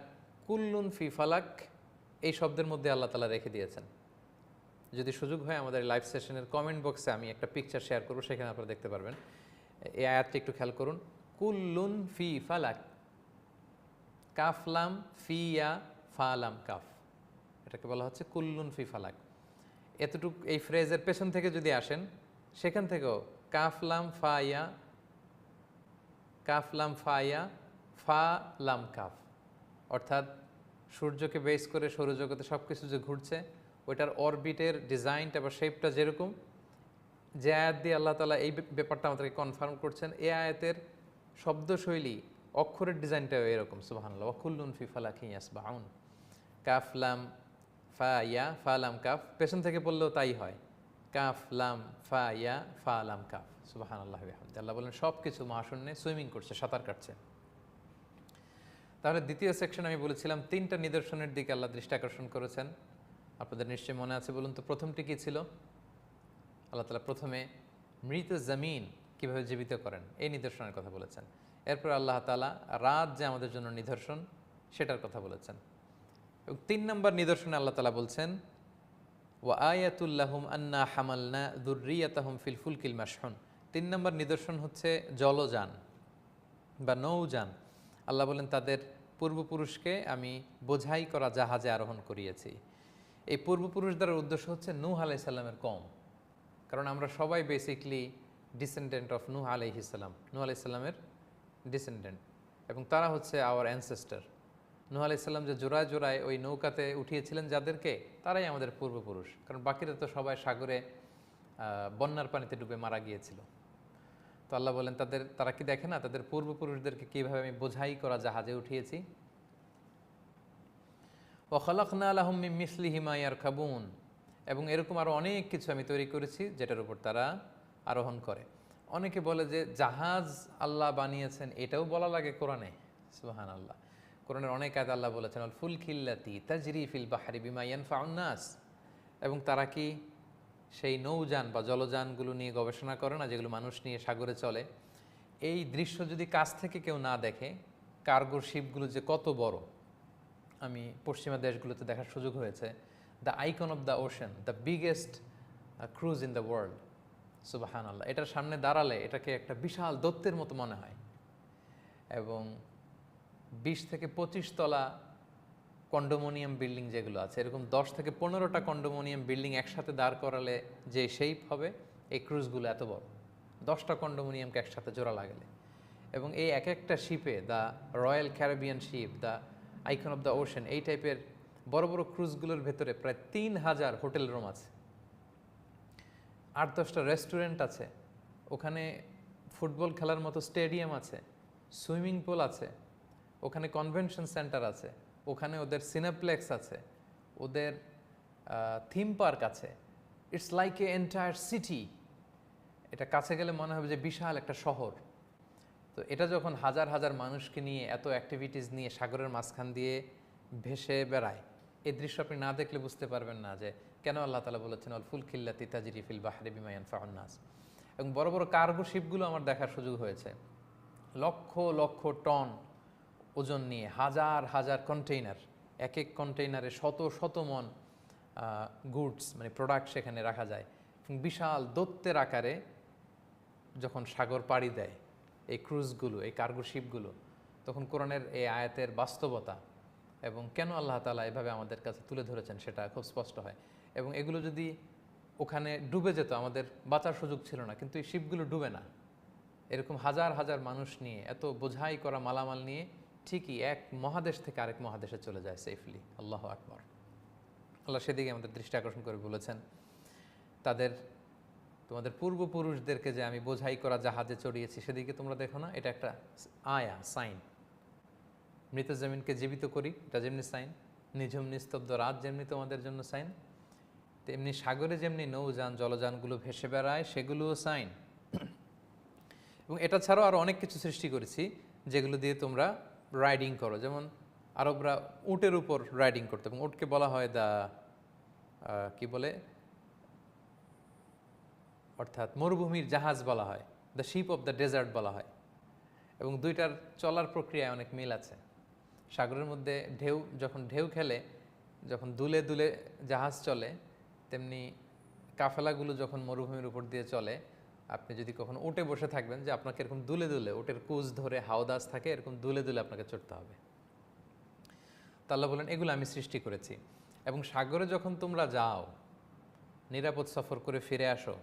কুল্লুন ফি ফালাক এই শব্দের মধ্যে আল্লাহ তাআলা রেখে দিয়েছেন। যদি সুযোগ হয় আমাদের লাইভ সেশনের কমেন্ট বক্সে আমি একটা পিকচার শেয়ার করব, সেখানে আপনারা দেখতে পারবেন। এই আয়াতটা একটু খেয়াল করুন। কুল্লুন ফি ফালাক, কাফলাম ফিয়া ফালাম কাফ, এটাকে বলা হচ্ছে কুল্লুন ফি ফালাক। এতটুক এই ফ্রেজের পেছন থেকে যদি আসেন, সেখান থেকেও কাফলাম ফায়া, কাফলাম ফায়া ফা লাম কাফ, অর্থাৎ সূর্যকে বেস করে সৌরজগতে সব কিছু যে ঘুরছে, ওইটার অরবিটের ডিজাইনটা বা শেপটা যেরকম, যে আয়াত দিয়ে আল্লাহ তাআলা এই ব্যাপারটা আমাদেরকে কনফার্ম করছেন, এই আয়াতের শব্দশৈলী, অক্ষরের ডিজাইনটাও এরকম। সুবহানাল্লাহ। ওয়া কুল্লুন ফি ফালাকিন ইয়াসবাহুন, কাফ লাম ফা ইয়া ফা লাম কাফ, পেছন থেকে পড়লেও তাই হয়, কাফ লাম ফা ইয়া ফা লাম কাফ। সুবহানাল্লাহ ওয়া বিহামদিহি। আল্লাহ বলেন সব কিছু মহাশূন্যে সুইমিং করছে, সাঁতার কাটছে। তাহলে দ্বিতীয় সেকশন আমি বলেছিলাম 3টা নিদর্শনের দিকে আল্লাহ দৃষ্টি আকর্ষণ করেছেন। আপনাদের নিশ্চয়ই মনে আছে, বলুন তো প্রথমটি কী ছিল? আল্লাহ তাআলা প্রথমে মৃত জমিন কীভাবে জীবিত করেন এই নিদর্শনের কথা বলেছেন। এরপর আল্লাহ তাআলা রাত যে আমাদের জন্য নিদর্শন সেটার কথা বলেছেন। এবং 3 নম্বর নিদর্শনে আল্লাহ তাআলা বলছেন ওয়া আয়াতুল লাহুম আন্না হামালনা যুররিয়াতাহুম ফিল ফুলকিল মাশহুন। 3 নম্বর নিদর্শন হচ্ছে জলযান বা নৌযান। আল্লাহ বলেন তাদের পূর্বপুরুষকে আমি বোঝাই করা জাহাজে আরোহণ করিয়েছি। এই পূর্বপুরুষদের উদ্দেশ্য হচ্ছে নূহ আলাইহিস সালামের কওম, কারণ আমরা সবাই বেসিকলি ডিসেন্ডেন্ট অফ নূহ আলাইহিস সালাম, নূহ আলাইহিস সালামের ডিসেন্ডেন্ট, এবং তারা হচ্ছে আওয়ার অ্যানসেস্টার। নূহ আলাইহিস সালাম যে জোড়ায় জোড়ায় ওই নৌকাতে উঠিয়েছিলেন যাদেরকে, তারাই আমাদের পূর্বপুরুষ, কারণ বাকিরা তো সবাই সাগরে বন্যার পানিতে ডুবে মারা গিয়েছিল। তো আল্লাহ বলেন তারা কি দেখে না তাদের পূর্বপুরুষদেরকে কীভাবে আমি বোঝাই করা জাহাজে উঠিয়েছি। ওয়া খালাকনা লাহুম মিন মিসলিহি মা ইয়ারকাবুন, এবং এরকম আরও অনেক কিছু আমি তৈরি করেছি যেটার উপর তারা আরোহণ করে। অনেকে বলে যে জাহাজ আল্লাহ বানিয়েছেন, এটাও বলা লাগে কোরআনে। সুবহানাল্লাহ। কোরআনের অনেক আয়াতে আল্লাহ বলেছেন আল ফুলকিল্লাতি তাজরি ফিল বাহরি বিমা ইয়ানফাউন নাস, এবং তারা কি সেই নৌযান বা জলযানগুলো নিয়ে গবেষণা করে না, যেগুলো মানুষ নিয়ে সাগরে চলে। এই দৃশ্য যদি কাছ থেকে কেউ না দেখে, কার্গোর শিপগুলো যে কত বড়, আমি পশ্চিমা দেশগুলোতে দেখার সুযোগ হয়েছে। The Icon of the Ocean, the biggest cruise in the world. সুবহানাল্লাহ। এটার সামনে দাঁড়ালে এটাকে একটা বিশাল দৈত্যের মতো মনে হয়, এবং 20 থেকে 25 তলা কন্ডোমোনিয়াম বিল্ডিং যেগুলো আছে, এরকম 10 থেকে 15টা কন্ডোমোনিয়াম বিল্ডিং একসাথে দাঁড় করালে যে শেপ হবে, এই ক্রুজগুলো এত বড়, 10টা কন্ডোমোনিয়ামকে একসাথে জোড়া লাগালে। এবং এই এক একটা শিপে, the Royal Caribbean ship, the Icon of the Ocean, এই টাইপের বড় বড় ক্রুজগুলোর ভেতরে প্রায় 3000 হোটেল রুম আছে, 8-10টা রেস্টুরেন্ট আছে, ওখানে ফুটবল খেলার মতো স্টেডিয়াম আছে, সুইমিং পুল আছে, ওখানে কনভেনশন সেন্টার আছে, ওখানে ওদের সিনেপ্লেক্স আছে, ওদের থিম পার্ক আছে। It's like a entire city. এটা কাছে গেলে মনে হবে যে বিশাল একটা শহর। তো এটা যখন হাজার হাজার মানুষকে নিয়ে, এত অ্যাক্টিভিটিস নিয়ে সাগরের মাঝখান দিয়ে ভেসে বেড়ায়, এই দৃশ্য আপনি না দেখলে বুঝতে পারবেন না যে কেন আল্লাহ তাআলা বলেছেন আল ফুলকিল্লাতি তাজরি ফিল বাহরি বিমা ইয়ানফাউন নাস। এবং বড় বড় কার্গো শিপগুলো আমার দেখার সুযোগ হয়েছে, লক্ষ লক্ষ টন ওজন নিয়ে, হাজার হাজার কন্টেইনার, এক এক কন্টেইনারে শত শত মন গুডস মানে প্রোডাক্ট সেখানে রাখা যায়। এবং বিশাল দৈত্যের আকারে যখন সাগর পাড়ি দেয় এই ক্রুজগুলো, এই কার্গো শিপগুলো, তখন কোরআনের এই আয়াতের বাস্তবতা এবং কেন আল্লাহ তাআলা এভাবে আমাদের কাছে তুলে ধরেছেন সেটা খুব স্পষ্ট হয়। এবং এগুলো যদি ওখানে ডুবে যেত, আমাদের বাঁচার সুযোগ ছিল না, কিন্তু এই শিপগুলো ডুবে না। এরকম হাজার হাজার মানুষ নিয়ে, এত বোঝাই করা মালামাল নিয়ে ঠিকই এক মহাদেশ থেকে আরেক মহাদেশে চলে যায় সেফলি। আল্লাহু আকবার। আল্লাহ সেদিকে আমাদের দৃষ্টি আকর্ষণ করে বলেছেন তোমাদের পূর্বপুরুষদেরকে যে আমি বোঝাই করা জাহাজে চড়িয়েছি সেদিকে তোমরা দেখো না, এটা একটা আয়া, সাইন। মৃত জমিনকে জীবিত করি, এটা যেমনি সাইন, নিঝুম নিস্তব্ধ রাত যেমনি তোমাদের জন্য সাইন, তেমনি সাগরে যেমনি নৌযান জলযানগুলো ভেসে বেড়ায় সেগুলোও সাইন। এবং এটা ছাড়াও আরও অনেক কিছু সৃষ্টি করেছি যেগুলো দিয়ে তোমরা রাইডিং করো। যেমন আরবরা উটের উপর রাইডিং করতো, এবং উটকে বলা হয় কি বলে, অর্থাৎ মরুভূমির জাহাজ বলা হয়, the ship of the desert বলা হয়। এবং দুইটার চলার প্রক্রিয়ায় অনেক মিল আছে। সাগরের মধ্যে যখন ঢেউ খেলে, যখন দুলে দুলে জাহাজ চলে, তেমনি কাফেলাগুলো যখন মরুভূমির উপর দিয়ে চলে, আপনি যদি কখনো উটে বসে থাকবেন যে আপনাকে এরকম দুলে দুলে উটের কুচ ধরে হাওদাস থাকে এরকম দুলে দুলে আপনাকে চড়তে হবে। তা আল্লাহ বলেন এগুলো আমি সৃষ্টি করেছি। এবং সাগরে যখন তোমরা যাও নিরাপদ সফর করে ফিরে আসো,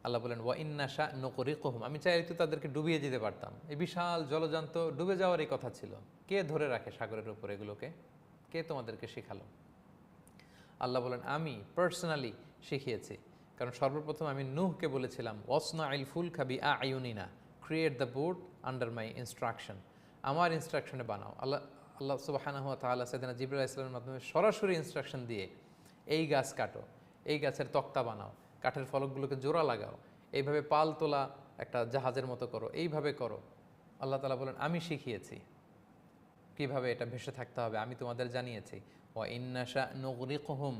আল্লাহ বলেন ওয়া ইন্নাশা নুকরিকুহুম, আমি চাইলে তো তাদেরকে ডুবিয়ে দিতে পারতাম। এই বিশাল জলযান্ত ডুবে যাওয়ারই কথা ছিল। কে ধরে রাখে সাগরের উপর এগুলোকে? কে তোমাদেরকে শেখালো? আল্লাহ বলেন আমি পার্সোনালি শিখিয়েছি। কারণ সর্বপ্রথম আমি নূহকে বলেছিলাম ওয়াসনা আইল ফুল খাবি আয়ুনিনা, create the boat under my instruction, আমার ইনস্ট্রাকশনে বানাও। আল্লাহ সুবহানাহু ওয়া তাআলা সাইয়েদনা জিবরাইল আলাইহিস সালামের মাধ্যমে সরাসরি ইনস্ট্রাকশন দিয়ে এই গাছ কাটো, এই গাছের তক্তা বানাও, কাঠের ফলকগুলোকে জোড়া লাগাও, এইভাবে পাল তোলা একটা জাহাজের মতো করো, এইভাবে করো। আল্লাহ তাআলা বলেন আমি শিখিয়েছি কিভাবে এটা ভেসে থাকতে হবে, আমি তোমাদের জানিয়েছি। ওয়া ইন্নাশা নুগরিকুহুম,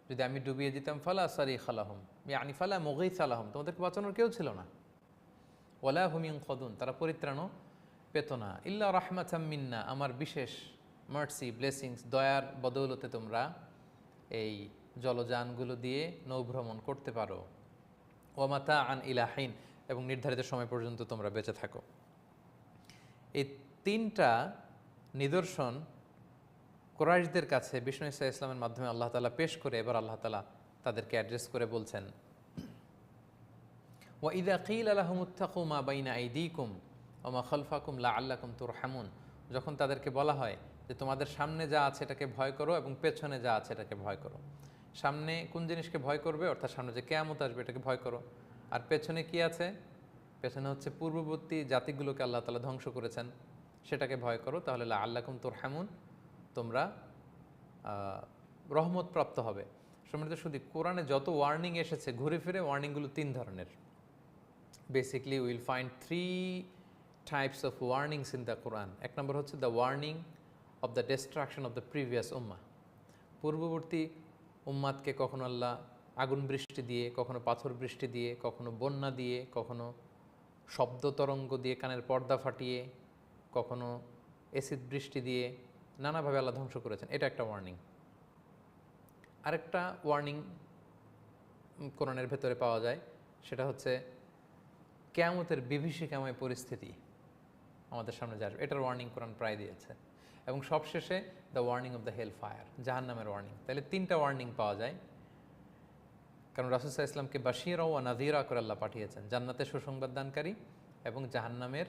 যদি আমি ডুবিয়ে দিতাম ফালা সারিখা লাহুম ইয়ানি ফালা মুগীসা লাহুম, তোমাদেরকে বাঁচানোর কেউ ছিল না। ওয়ালা হুম ইনকাদুন, তারা পরিত্রাণও পেত না। ইল্লা রাহমাতাম মিন্না, আমার বিশেষ মার্সি ব্লেসিংস দয়ার বদৌলতে তোমরা এই জলযানগুলো দিয়ে নৌভ্রমণ করতে পারো। ওয়া মাতাআন ইলাহিন, এবং নির্ধারিত সময় পর্যন্ত তোমরা বেঁচে থাকো। এই তিনটা নিদর্শন কুরাইশদের কাছে বিষ্ণু ইসা ইসলামের মাধ্যমে আল্লাহ তাআলা পেশ করে এবার আল্লাহ তাআলা তাদেরকে অ্যাড্রেস করে বলছেন ওয়া ইযা কিলা লাহুম ইত্তাকু মা বাইনা আইদিকুম ওয়া মা খালফাকুম লাআল্লাকুম তুরহামুন, যখন তাদেরকে বলা হয় যে তোমাদের সামনে যা আছে এটাকে ভয় করো এবং পেছনে যা আছে এটাকে ভয় করো। সামনে কোন জিনিসকে ভয় করবে, অর্থাৎ সামনে যে কিয়ামত আসবে এটাকে ভয় করো। আর পেছনে কি আছে? পেছনে হচ্ছে পূর্ববর্তী জাতিগুলোকে আল্লাহ তাআলা ধ্বংস করেছেন, সেটাকে ভয় করো। তাহলে লাআল্লাকুম তুরহামুন, তোমরা রহমত প্রাপ্ত হবে। সম্মানিত শুধু কোরআনে যত ওয়ার্নিং এসেছে ঘুরে ফিরে ওয়ার্নিংগুলো তিন ধরনের। Basically will find three types of warnings in the Quran. এক নম্বর হচ্ছে the warning of the destruction of the previous ummah, পূর্ববর্তী উম্মাদকে কখনো আল্লাহ আগুন বৃষ্টি দিয়ে, কখনো পাথর বৃষ্টি দিয়ে, কখনো বন্যা দিয়ে, কখনো শব্দ তরঙ্গ দিয়ে কানের পর্দা ফাটিয়ে, কখনো এসিড বৃষ্টি দিয়ে নানাভাবে আল্লাহ ধ্বংস করেছেন। এটা একটা ওয়ার্নিং। আরেকটা ওয়ার্নিং কোরআনের ভেতরে পাওয়া যায়, সেটা হচ্ছে কিয়ামতের বিভীষিকাময় পরিস্থিতি আমাদের সামনে যাবে, এটার ওয়ার্নিং কোরআন প্রায় দিয়েছে। এবং সবশেষে the warning of the hell fire, জাহান্নামের ওয়ার্নিং। তাহলে তিনটা ওয়ার্নিং পাওয়া যায়। কারণ রাসূল সাল্লাল্লাহু আলাইহি ওয়াসাল্লামকে বাশীরা ওয়া নাযীরা করে আল্লাহ পাঠিয়েছেন, জান্নাতে সুসংবাদ দানকারী এবং জাহান্নামের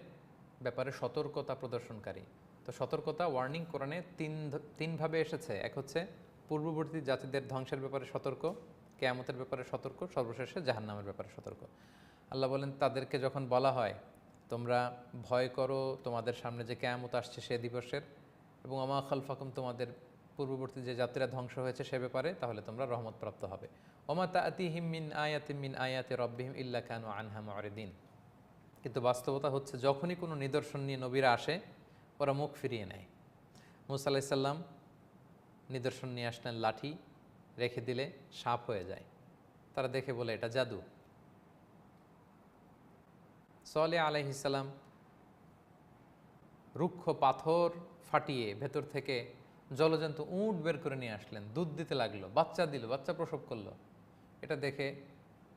ব্যাপারে সতর্কতা প্রদর্শনকারী। তো সতর্কতা ওয়ার্নিং কোরআনে তিনভাবে এসেছে। এক হচ্ছে পূর্ববর্তী জাতিদের ধ্বংসের ব্যাপারে সতর্ক, কিয়ামতের ব্যাপারে সতর্ক, সর্বশেষে জাহান্নামের ব্যাপারে সতর্ক। আল্লাহ বলেন তাদেরকে যখন বলা হয় তোমরা ভয় করো তোমাদের সামনে যে কিয়ামত আসছে সে দিবসের, এবং আমা খালফাকুম, তোমাদের পূর্ববর্তী যে জাতিরা ধ্বংস হয়েছে সে ব্যাপারে, তাহলে তোমরা রহমতপ্রাপ্ত হবে। ওমা তাআতিহিম মিন আয়াতিম মিন আয়াতি রাব্বিহিম ইল্লা কানু আনহা মুরিদিন। কিন্তু বাস্তবতা হচ্ছে যখনই কোনো নিদর্শন নিয়ে নবীরা আসে ওরা মুখ ফিরিয়ে নেয়। মুসা আলাইহিস সালাম নিদর্শন নিয়ে আসলেন, লাঠি রেখে দিলে সাপ হয়ে যায়, তারা দেখে বলে এটা জাদু। সালেহ আলাইহিস সালাম রুক্ষ পাথর ফাটিয়ে ভেতর থেকে জলজন্ত উট বের করে নিয়ে আসলেন, দুধ দিতে লাগলো, বাচ্চা দিল, বাচ্চা প্রসব করলো। এটা দেখে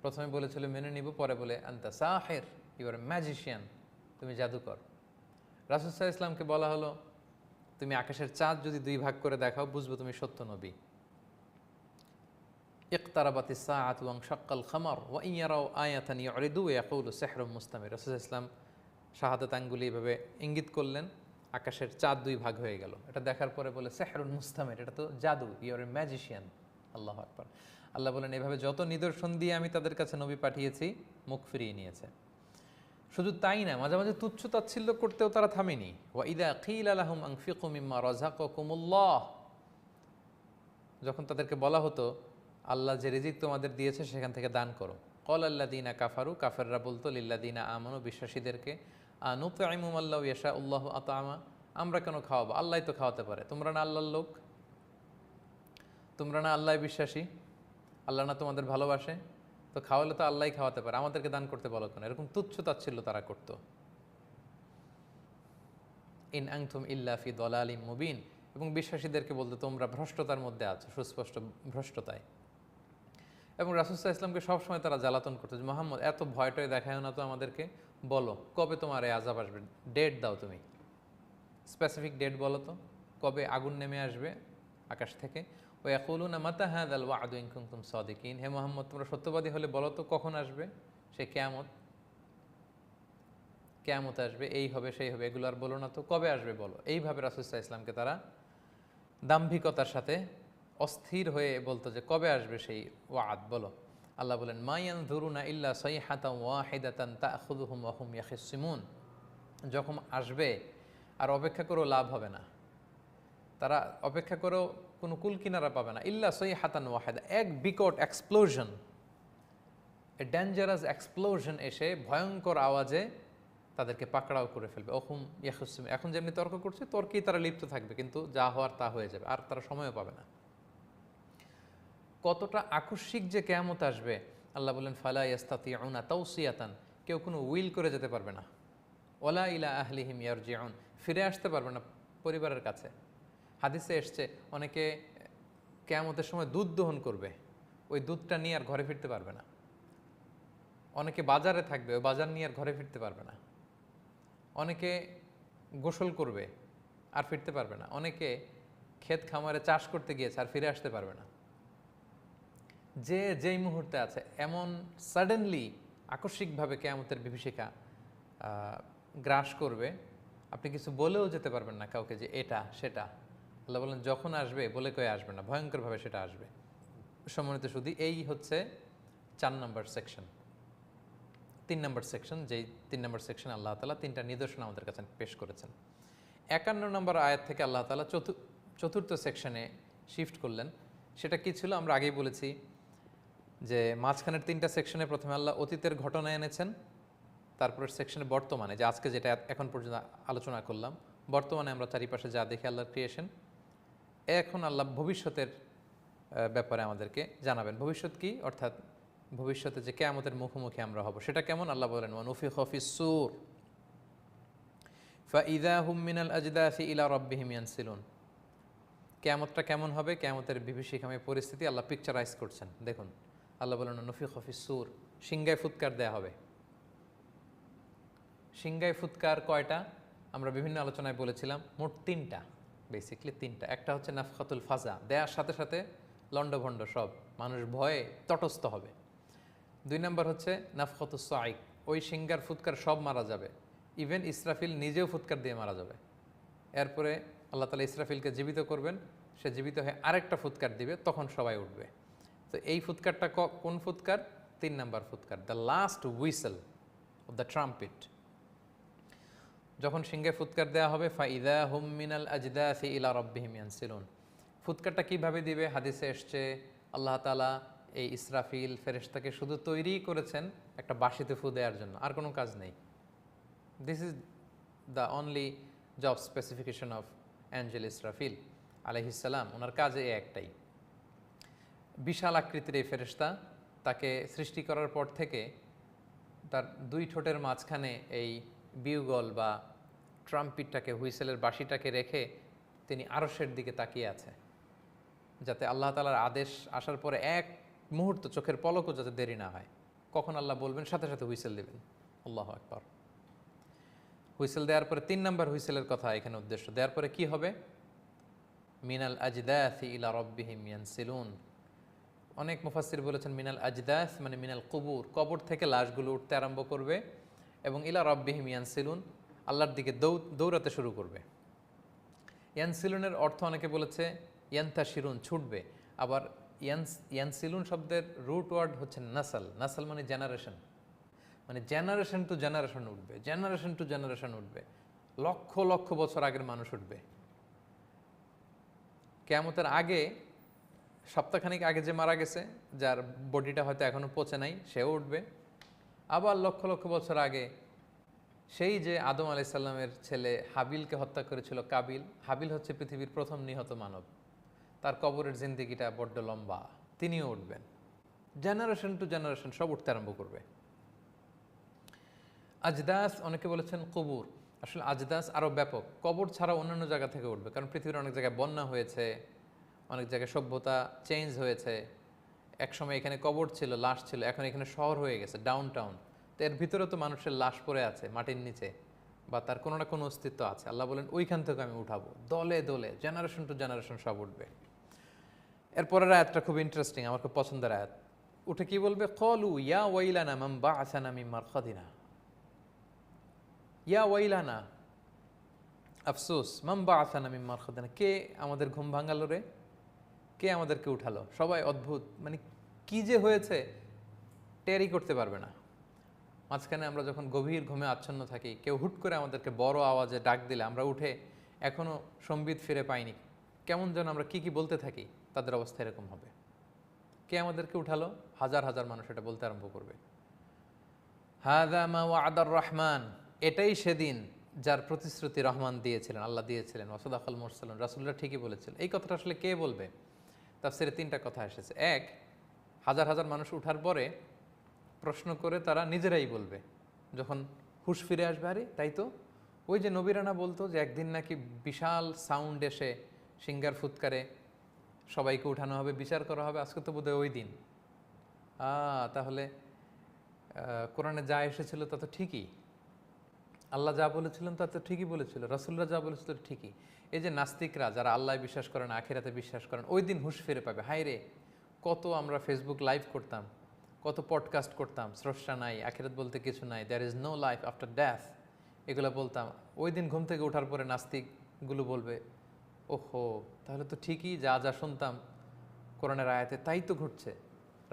প্রথমে বলেছিল মেনে নিব, পরে বলে আনতা সাহির, ইউ আর ম্যাজিশিয়ান, তুমি জাদুকর। রাসূল সাল্লাল্লাহু আলাইহি ওয়াসাল্লামকে বলা হলো তুমি আকাশের চাঁদ যদি দুই ভাগ করে দেখাও বুঝবো তুমি সত্য নবী। ইকতারাবাতিস সাআতু ওয়ানশাক্কাল কামার ওয়া ইন ইয়ারাউ আয়াতান ইউরিদু ওয়া ইয়াকুলু সিহরুম মুস্তামির। রাসূল সাল্লাল্লাহু আলাইহি ওয়াসাল্লাম শাহাদাত আঙ্গুলি এভাবে ইঙ্গিত করলেন, আকাশের চাঁদ দুই ভাগ হয়ে গেল। এটা দেখার পরে বলে সিহরুন মুস্তামির, এটা তো জাদু, ইউ আর এ ম্যাজিশিয়ান। আল্লাহু আকবার। আল্লাহ বলেন এভাবে যত নিদর্শন দিয়ে আমি তাদের কাছে নবী পাঠিয়েছি মুখ ফিরিয়ে নিয়েছে। শুধু তাই না, মাঝে মাঝে তুচ্ছ তাচ্ছিল্য করতেও তারা থামেনি। ওয়া ইযা কিলা লাহুম আনফিকু মিম্মা রাযাকাকুমুল্লাহ, যখন তাদেরকে বলা হতো আল্লাহ যে রিজিক তোমাদের দিয়েছে সেখান থেকে দান করো। ক্বাল আল্লাযীনা কাফারু, কাফেররা বলতো লিল্লাযীনা আমানু, বিশ্বাসীদেরকে, আনুতঈমু মাল্লাহু ইয়াশাউল্লাহু আতআমা, আমরা কেন খাওয়াবো, আল্লাহই তো খাওয়াতে পারে, তোমরা না আল্লাহর লোক, তোমরা না আল্লাহ বিশ্বাসী, আল্লাহ না তোমাদের ভালোবাসে, তো খাওয়ালে তো আল্লাহই খাওয়াতে পারে, আমাদেরকে দান করতে বলো কেন? এরকম তুচ্ছ তাচ্ছিল্য তারা করতো। ইন আনতুম ইল্লা ফি দালালিম মুবিন, এবং বিশ্বাসীদেরকে বলতো তোমরা ভ্রষ্টতার মধ্যে আছো, সুস্পষ্ট ভ্রষ্টতায়। এবং রাসূল সাল্লাল্লাহু আলাইহি ওয়াসাল্লামকে সবসময় তারা জ্বালাতন করতো যে মুহাম্মদ এত ভয়টয় দেখায় না তো আমাদেরকে, বলো কবে তোমার এই আযাব আসবে, ডেট দাও তুমি, স্পেসিফিক ডেট বলো তো, কবে আগুন নেমে আসবে আকাশ থেকে। ওয়া ইয়াকুলুনা মাতা হাযাল ওয়া'দু ইন কুনতুম সাদিকিন, হে মুহাম্মদ তোমরা সত্যবাদী হলে বলো তো কখন আসবে সেই কিয়ামত, কিয়ামত আসবে, এই হবে সেই হবে, এগুলো আর বলো না তো, কবে আসবে বলো। এইভাবে রাসূল সাল্লাল্লাহু আলাইহি ওয়াসাল্লামকে তারা দাম্ভিকতার সাথে অস্থির হয়ে বলতো যে কবে আসবে সেই ওয়াদ বলো। আল্লাহ বলেন মা ইয়ানযুরুনা ইল্লা সাইহাতান ওয়াহিদাতান তা'খুযুহুম ওয়া হুম ইয়াখিসসিমুন, যখন আসবে আর অপেক্ষা করেও লাভ হবে না, তারা অপেক্ষা করেও কোনো কুল কিনারা পাবে না। ইল্লা সাইহাতান ওয়াহিদা, এক বিকট এক্সপ্লোশন, এ ডেঞ্জারাস এক্সপ্লোশন এসে ভয়ঙ্কর আওয়াজে তাদেরকে পাকড়াও করে ফেলবে। ওহুম ইয়াখিসসিমুন, এখন যেমনি তর্ক করছে তর্কেই তারা লিপ্ত থাকবে, কিন্তু যা হওয়ার তা হয়ে যাবে, আর তারা সময়ও পাবে না। কতটা আকস্মিক যে কিয়ামত আসবে, আল্লাহ বলেন ফালা ইয়াস্তাতিউনা তাওসিয়াতান, কেউ কোনো উইল করে যেতে পারবে না। ওয়ালা ইলা আহলিহিম ইয়ারজিউন, ফিরে আসতে পারবে না পরিবারের কাছে। হাদিসে এসছে অনেকে কিয়ামতের সময় দুধ দহন করবে, ওই দুধটা নিয়ে আর ঘরে ফিরতে পারবে না। অনেকে বাজারে থাকবে, ওই বাজার নিয়ে আর ঘরে ফিরতে পারবে না। অনেকে গোসল করবে আর ফিরতে পারবে না। অনেকে ক্ষেত খামারে চাষ করতে গিয়েছে আর ফিরে আসতে পারবে না। যে যেই মুহূর্তে আছে, এমন সাডেনলি আকস্মিকভাবে কিয়ামতের বিভীষিকা গ্রাস করবে, আপনি কিছু বলেও যেতে পারবেন না কাউকে যে এটা সেটা। আল্লাহ বলেন যখন আসবে বলে কয়ে আসবে না, ভয়ঙ্করভাবে সেটা আসবে। সম্মানিত শুধু এই হচ্ছে 4 নম্বর সেকশন। 3 নম্বর সেকশন, যেই 3 নম্বর সেকশন আল্লাহ তাআলা 3টা নিদর্শন আমাদের কাছে পেশ করেছেন। 51 নম্বর আয়াত থেকে আল্লাহ তাআলা চতুর্থ সেকশনে শিফট করলেন। সেটা কি ছিল আমরা আগেই বলেছি যে মাঝখানের 3টা সেকশনে প্রথমে আল্লাহ অতীতের ঘটনা এনেছেন, তারপরের সেকশনে বর্তমানে, যে আজকে যেটা এখন পর্যন্ত আলোচনা করলাম, বর্তমানে আমরা চারিপাশে যা দেখি আল্লাহর ক্রিয়েশন। এখন আল্লাহ ভবিষ্যতের ব্যাপারে আমাদেরকে জানাবেন। ভবিষ্যৎ কি, অর্থাৎ ভবিষ্যতে যে কিয়ামতের মুখোমুখি আমরা হব সেটা কেমন। আল্লাহ বলেন ওয়ানুফিখা ফিস-সূর ফাইযা হুম মিনাল আজদাসি ইলা রাব্বিহিম ইয়ানসিলুন, কিয়ামতটা কেমন হবে, কিয়ামতের বিভীষিকাময় পরিস্থিতি আল্লাহ পিকচারাইজ করছেন। দেখুন আল্লাহ বলেন ওয়ানুফিখা ফিস-সূর, সিংগায় ফুৎকার দেয়া হবে। সিংগায় ফুৎকার কয়টা আমরা বিভিন্ন আলোচনায় বলেছিলাম, মোট 3টা, বেসিকলি 3টা। একটা হচ্ছে নাফখাতুল ফাজা, দেয়ার সাথে সাথে লণ্ডভণ্ড সব মানুষ ভয়ে তটস্থ হবে। 2 নম্বর হচ্ছে নাফখাতুস সাঈক, ওই সিংগার ফুৎকার সব মারা যাবে, ইভেন ইসরাফিল নিজেও ফুৎকার দিয়ে মারা যাবে। এরপরে আল্লাহ তাআলা ইসরাফিলকে জীবিত করবেন, সে জীবিত হয়ে আরেকটা ফুৎকার দিবে, তখন সবাই উঠবে। তো এই ফুৎকারটা কোন ফুৎকার? 3 নম্বর ফুৎকার, the last whistle of the trumpet. যখন সিংহে ফুৎকার দেওয়া হবে ফাইদা হুম মিনাল আজদাসি ইলা রাব্বিহিম ইয়ানসিলুন। ফুৎকারটা কিভাবে দিবে? হাদিসে এসছে আল্লাহ তাআলা এই ইসরাফিল ফেরেশতাকে শুধু তৈরি করেছেন একটা বাঁশিতে ফু দেওয়ার জন্য, আর কোনো কাজ নেই। This is the only job specification of Angel Israfil আলাইহিস সালাম। ওনার কাজ এই একটাই। বিশাল আকৃতির এই ফেরেশতা, তাকে সৃষ্টি করার পর থেকে তার 2 ঠোঁটের মাঝখানে এই বিউগল বা ট্রাম্পিটটাকে, হুইসেলের বাঁশিটাকে রেখে তিনি আরশের দিকে তাকিয়ে আছে, যাতে আল্লাহ তাআলার আদেশ আসার পরে এক মুহূর্ত চোখের পলকও যাতে দেরি না হয়। কখন আল্লাহ বলবেন সাথে সাথে হুইসেল দেবেন। আল্লাহু আকবার। হুইসেল দেওয়ার পরে 3 নম্বর হুইসেলের কথা এখানে উদ্দেশ্য। দেওয়ার পরে কি হবে? মিনাল আজদাসি ইলা রাব্বিহিম ইয়ানসিলুন। অনেক মুফাসসির বলেছেন মিনাল আজদাস মানে মিনাল কুবুর, কবর থেকে লাশগুলো উঠতে আরম্ভ করবে, এবং ইলা রাব্বিহিম ইয়ানসিলুন, আল্লাহর দিকে দৌড়াতে শুরু করবে। ইয়ানসিলুনের অর্থ অনেকে বলেছে ইয়ান্তাশিরুন, ছুটবে। আবার ইয়ানসিলুন শব্দের রুট ওয়ার্ড হচ্ছে নাসাল। নাসাল মানে জেনারেশন, মানে জেনারেশন টু জেনারেশন উঠবে, জেনারেশন টু জেনারেশন উঠবে, লক্ষ লক্ষ বছর আগের মানুষ উঠবে। কিয়ামতের আগে সপ্তাহখানিক আগে যে মারা গেছে, যার বডিটা হয়তো এখনো পচে নাই, সেও উঠবে। আবার লক্ষ লক্ষ বছর আগে সেই যে আদম আলাইহিস সালামের ছেলে হাবিলকে হত্যা করেছিল কাবিল, হাবিল হচ্ছে পৃথিবীর প্রথম নিহত মানব, তার কবরের জিন্দেগিটা বড্ড লম্বা, তিনিও উঠবেন। জেনারেশন টু জেনারেশন সব উঠতে আরম্ভ করবে। আজদাস অনেকে বলেছেন কবুর, আসলে আজদাস আরও ব্যাপক, কবর ছাড়া অন্যান্য জায়গা থেকে উঠবে। কারণ পৃথিবীর অনেক জায়গায় বন্যা হয়েছে, অনেক জায়গায় সভ্যতা চেঞ্জ হয়েছে, একসময় এখানে কবর ছিল, লাশ ছিল, এখন এখানে শহর হয়ে গেছে, ডাউন টাউন। তো এর ভিতরে তো মানুষের লাশ পড়ে আছে মাটির নিচে, বা তার কোনো না কোনো অস্তিত্ব আছে। আল্লাহ বলেন ওইখান থেকে আমি উঠাবো, দলে দলে, জেনারেশন টু জেনারেশন সব উঠবে। এরপরের আয়াতটা খুব ইন্টারেস্টিং, আমার খুব পছন্দের আয়াত। উঠে কি বলবে? ক্বালু ইয়া ওয়াইলানা মান বা'আসানা মিন মারকাদিনা, ইয়া ওয়াইলানা, আফসোস, মান বা'আসানা মিন মারকাদিনা, কে আমাদের ঘুম ভাঙালো রে, কে আমাদেরকে উঠালো? সবাই অদ্ভুত, মানে কি যে হয়েছে টেরই করতে পারবে না। মাঝখানে আমরা যখন গভীর ঘুমে আচ্ছন্ন থাকি, কেউ হুট করে আমাদেরকে বড় আওয়াজে ডাক দিলে আমরা উঠে এখনো সম্বিত ফিরে পাইনি, কেমন যেন আমরা কি কি বলতে থাকি, তাদের অবস্থা এরকম হবে। কে আমাদেরকে উঠালো? হাজার হাজার মানুষ এটা বলতে আরম্ভ করবে, হাযা মা ওয়া'দার রহমান, এটাই সেদিন যার প্রতিশ্রুতি রহমান দিয়েছিলেন, আল্লাহ দিয়েছিলেন, ওয়া সাদাকাল মুরসালুন, রাসূলরা ঠিকই বলেছিলেন। এই কথাটা আসলে কে বলবে? তাফসীরে তিনটা কথা এসেছে। এক, হাজার হাজার মানুষ উঠার পরে প্রশ্ন করে তারা নিজেরাই বলবে, যখন হুঁশ ফিরে আসবে, আরে তাই তো, ওই যে নবীরানা বলতো যে একদিন নাকি বিশাল সাউন্ড এসে সিঙ্গার ফুৎকারে সবাইকে উঠানো হবে, বিচার করা হবে, আজকে তো বোধহয় ওই দিন। তাহলে কোরআনে যা এসেছিল তা তো ঠিকই, আল্লাহ যা বলেছিলেন তা তো ঠিকই বলেছিল, রাসূলরা যা বলেছিল ঠিকই। এই যে নাস্তিকরা যারা আল্লাহ বিশ্বাস করেন, আখিরাতে বিশ্বাস করেন, ওই দিন হুঁশ ফিরে পাবে। হায় রে, কত আমরা ফেসবুক লাইভ করতাম, কত পডকাস্ট করতাম, স্রষ্টা নাই, আখিরাত বলতে কিছু নাই, there is no life after death, এগুলো বলতাম। ওই দিন ঘুম থেকে ওঠার পরে নাস্তিকগুলো বলবে, ওহো, তাহলে তো ঠিকই যা যা শুনতাম কোরআনের আয়াতে তাই তো ঘটছে,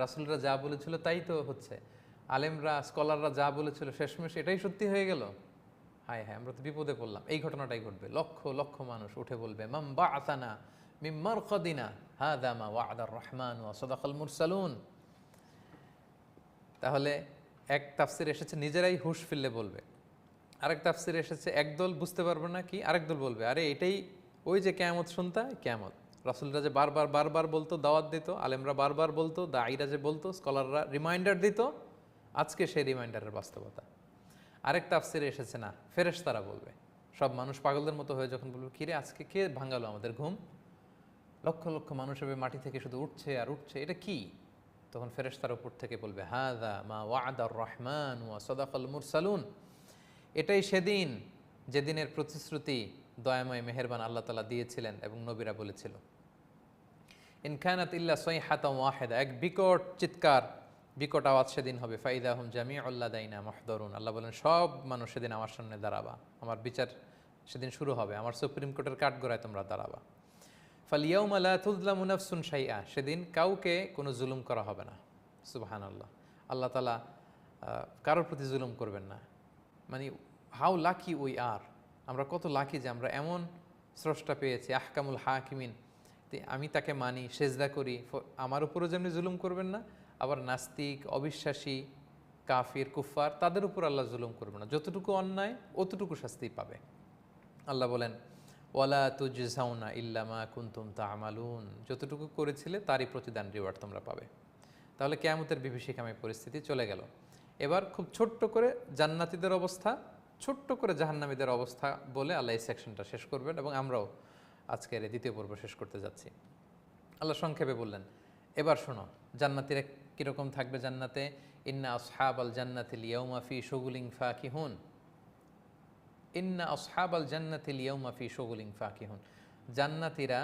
রাসূলরা যা বলেছিল তাই তো হচ্ছে, আলেমরা স্কলাররা যা বলেছিল শেষমেশ এটাই সত্যি হয়ে গেল। হায় হায়, আমরা তো বিপদে পড়লাম। এই ঘটনাটাই ঘটবে, লক্ষ লক্ষ মানুষ উঠে বলবে, মান বা'আসানা মিন মারকাদিনা হাযা মা ওয়া'দার রহমান ওয়া সাদাকাল মুরসালুন। তাহলে এক তাফসির এসেছে নিজেরাই হুঁশ ফিরলে বলবে, আরেক তাফসির এসেছে একদল বুঝতে পারবে না কি, আরেক দল বলবে, আরে এটাই ওই যে কিয়ামত শুনতা, কিয়ামত। রাসূলরা যে বারবার বারবার বলতো, দাওয়াত দিত, আলেমরা বারবার বলতো, দাঈরা যে বলতো, স্কলাররা রিমাইন্ডার দিত, আজকে সেই রিমাইন্ডারের বাস্তবতা। আরেক তাফসিরে এসেছে না, ফেরেশতারা বলবে। সব মানুষ পাগলদের মতো হয়ে যখন বলবে, কিরে আজকে কে ভাঙালো আমাদের ঘুম, লক্ষ লক্ষ মানুষ হবে মাটি থেকে শুধু উঠছে আর উঠছে, এটা কি? তখন ফেরেশতার উপর থেকে বলবে, হাযা মা ওয়া'দার রহমান ওয়া সাদাকাল মুরসালুন, এটাই সেদিন যেদিনের প্রতিশ্রুতি দয়াময় মেহেরবান আল্লাহ তাআলা দিয়েছিলেন এবং নবীরা বলেছিল। ইন কানাত ইল্লা সাইহাতান ওয়াহিদা, এক বিকট চিৎকার, বিকট আওয়াজ সেদিন হবে, ফাইদা হুম জামিউল লাদাইনা মুহদারুন, আল্লাহ বলেন সব মানুষ সেদিন আমার সামনে দাঁড়াবা, আমার বিচার সেদিন শুরু হবে, আমার সুপ্রিম কোর্টের কাঠগড়ায় তোমরা দাঁড়াবা। ফালিয়াউমা লা তুযলামু নাফসুন শাইআ, সেদিন কাউকে কোনো জুলুম করা হবে না। সুবহানাল্লাহ, আল্লাহ তাআলা কারোর প্রতি জুলুম করবেন না। মানে হাউ লাকি উই আর, আমরা কত লাকি যে আমরা এমন স্রষ্টা পেয়েছি, আহকামুল হাকিমিন, আমি তাকে মানি, সেজদা করি, আমার উপরও যেমনি জুলুম করবেন না, আবার নাস্তিক, অবিশ্বাসী, কাফির, কুফফার, তাদের উপর আল্লাহ জুলুম করবে না। যতটুকু অন্যায় অতটুকু শাস্তি পাবে। আল্লাহ বলেন, ওয়ালা তুজজাউনা ইল্লা মা কুনতুম তা'মালুন, যতটুকু করেছিলে তারই প্রতিদান, রিওয়ার্ড তোমরা পাবে। তাহলে কিয়ামতের বিভীষিকাময় পরিস্থিতি চলে গেল। এবার খুব ছোট্ট করে জান্নাতীদের অবস্থা, ছোট্ট করে জাহান্নামীদের অবস্থা বলে আল্লাহ এই সেকশনটা শেষ করবেন, এবং আমরাও আজকের এই দ্বিতীয় পর্ব শেষ করতে যাচ্ছি। আল্লাহ সংক্ষেপে বললেন, এবার শোনো জান্নাতীরা কীরকম থাকবে জান্নাতে। ইন্না আসহাবাল জান্নাতিল ইয়াউমা ফি শুগুলিন ফাকিহুন, ইন্না আসহাবাল জান্নাতিল ইয়াউমা ফি শুগুলিন ফাকিহুন, জান্নাতীরা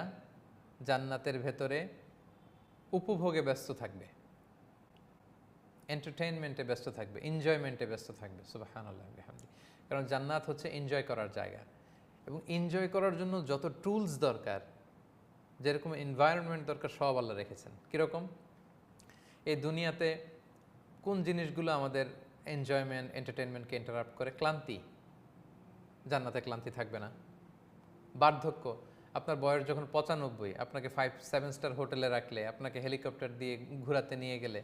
জান্নাতের ভেতরে উপভোগে ব্যস্ত থাকবে, এন্টারটেইনমেন্টে ব্যস্ত থাকবে, এনজয়মেন্টে ব্যস্ত থাকবে। সুবহানাল্লাহ বিহামদি। কারণ জান্নাত হচ্ছে এনজয় করার জায়গা, এবং এনজয় করার জন্য যত টুলস দরকার, যেরকম এনভায়রনমেন্ট দরকার, সব আল্লাহ রেখেছেন। কীরকম? এই দুনিয়াতে কোন জিনিসগুলো আমাদের এনজয়মেন্ট, এন্টারটেনমেন্টকে ইন্টারাপ্ট করে? ক্লান্তি। জান্নাতে ক্লান্তি থাকবে না। বার্ধক্য, আপনার বয়স যখন 95, আপনাকে 5-7 স্টার হোটেলে রাখলে, আপনাকে হেলিকপ্টার দিয়ে ঘোরাতে নিয়ে গেলে,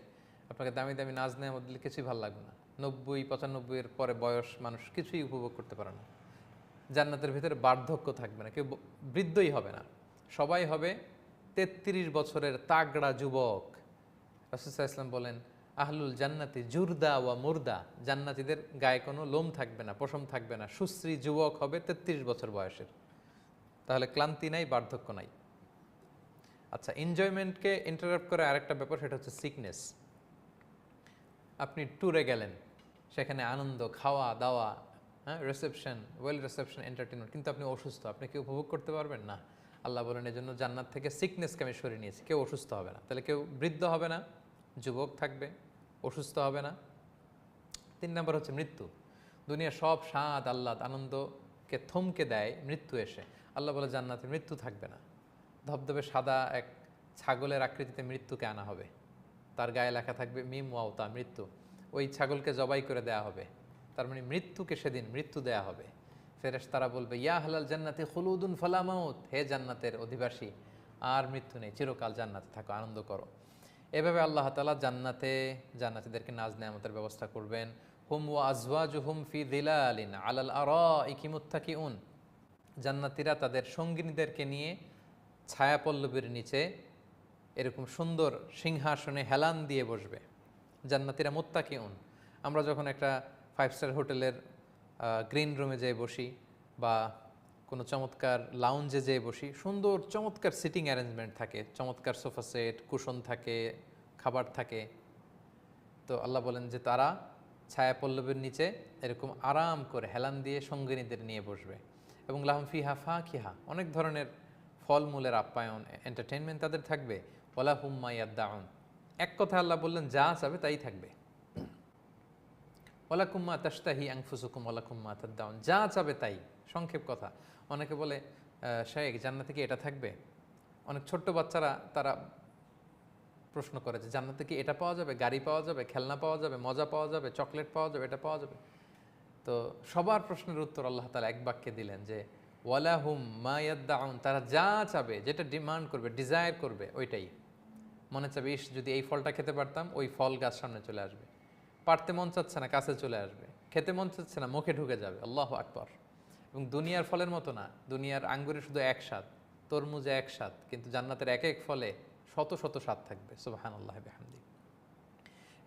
আপনাকে দামি দামি নাজ নেওয়া দিলে কিছুই ভালো লাগবে না। 90-95 পরে বয়স মানুষ কিছুই উপভোগ করতে পারে না। জান্নাতের ভিতরে বার্ধক্য থাকবে না, কেউ বৃদ্ধই হবে না, সবাই হবে 33 বছরের তাগড়া যুবক। রাসূল সাল্লাল্লাহু আলাইহি ওয়াসাল্লাম বলেন, আহলুল জান্নাতি জুরদা ওয়া মুরদা, জান্নাতীদের গায়ে কোনো লোম থাকবে না, পশম থাকবে না, সুশ্রী যুবক হবে 33 বছর বয়সের। তাহলে ক্লান্তি নাই, বার্ধক্য নাই। আচ্ছা, এনজয়মেন্টকে ইন্টারাপ্ট করে আরেকটা ব্যাপার, সেটা হচ্ছে সিকনেস। আপনি ট্যুরে গেলেন, সেখানে আনন্দ, খাওয়া দাওয়া, হ্যাঁ, রিসেপশন, ওয়েল রিসেপশন, এন্টারটেনমেন্ট, কিন্তু আপনি অসুস্থ, আপনি কি উপভোগ করতে পারবেন না? আল্লাহ বলেন এই জন্য জান্নাত থেকে সিকনেসকে আমি সরিয়ে নিয়েছি, কেউ অসুস্থ হবে না। তাহলে কেউ বৃদ্ধ হবে না, যুবক থাকবে, অসুস্থ হবে না। 3 নম্বর হচ্ছে মৃত্যু। দুনিয়ার সব স্বাদ আহ্লাদ আনন্দকে থমকে দেয় মৃত্যু এসে। আল্লাহ বলে জান্নাতে মৃত্যু থাকবে না। ধবধবে সাদা এক ছাগলের আকৃতিতে মৃত্যুকে আনা হবে, তার গায়ে লেখা থাকবে মিম ওয়াওতা, মৃত্যু। ওই ছাগলকে জবাই করে দেয়া হবে, তার মানে মৃত্যুকে সেদিন মৃত্যু দেয়া হবে। ফেরেশতারা বলবে ইয়া হালাল জান্নাতি খুলুদুন ফালা মাউত, হে জান্নাতের অধিবাসী, আর মৃত্যু নেই, চিরকাল জান্নাতে থাকো, আনন্দ করো। এভাবে আল্লাহ তাআলা জান্নাতীদেরকে নাজ নেয়ামতের ব্যবস্থা করবেন। হুম ওয়া আজওয়াজুহুম ফি যিলালিন আলাল আরাইকি মুত্তাকিউন, জান্নাতীরা তাদের সঙ্গিনীদেরকে নিয়ে ছায়াপল্লবীর নিচে এরকম সুন্দর সিংহাসনে হেলান দিয়ে বসবে। জান্নাতীরা মুত্তাকিউন। আমরা যখন একটা 5 স্টার হোটেলের গ্রিন রুমে যেয়ে বসি বা কোনো চমৎকার লাউঞ্জে যেয়ে বসি, সুন্দর চমৎকার সিটিং অ্যারেঞ্জমেন্ট থাকে, চমৎকার সোফা সেট, কুশন থাকে, খাবার থাকে। তো আল্লাহ বলেন যে তারা ছায়াপল্লবের নিচে এরকম আরাম করে হেলান দিয়ে সঙ্গিনীদের নিয়ে বসবে। এবং লাহুম ফিহা ফাকিহা, অনেক ধরনের ফলমূলের আপ্যায়ন, এন্টারটেনমেন্ট তাদের থাকবে। ওয়ালা হুম মা ইয়াদদাউন, এক কথা আল্লাহ বললেন যা চাবে তাই থাকবে। ওয়ালাকুম মা তাশতাহি আনফুসুকুম ওয়ালাকুম মা তাদদাউন, যা চাবে তাই। সংক্ষেপ কথা। অনেকে বলে শায়েখ জান্নাতে কি এটা থাকবে? অনেক ছোট্ট বাচ্চারা তারা প্রশ্ন করে যে জান্নাতে কি এটা পাওয়া যাবে, গাড়ি পাওয়া যাবে, খেলনা পাওয়া যাবে, মজা পাওয়া যাবে, চকলেট পাওয়া যাবে, এটা পাওয়া যাবে? তো সবার প্রশ্নের উত্তর আল্লাহ তাআলা এক বাক্যে দিলেন যে ওয়ালাহুম মা ইয়াদদাউন, তারা যা চাবে, যেটা ডিমান্ড করবে, ডিজায়ার করবে, ওইটাই। মনে চাবে ইস যদি এই ফলটা খেতে পারতাম, ওই ফল গাছ সামনে চলে আসবে। পারতে মন চাচ্ছে না, কাছে চলে আসবে। খেতে মন চাচ্ছে না, মুখে ঢুকে যাবে। আল্লাহু আকবার। এবং দুনিয়ার ফলের মতো না, দুনিয়ার আঙ্গুরে শুধু এক স্বাদ, তরমুজে এক স্বাদ, কিন্তু জান্নাতের এক এক ফলে শত শত স্বাদ থাকবে। সুবহানাল্লাহি ওয়া বিহামদিহি।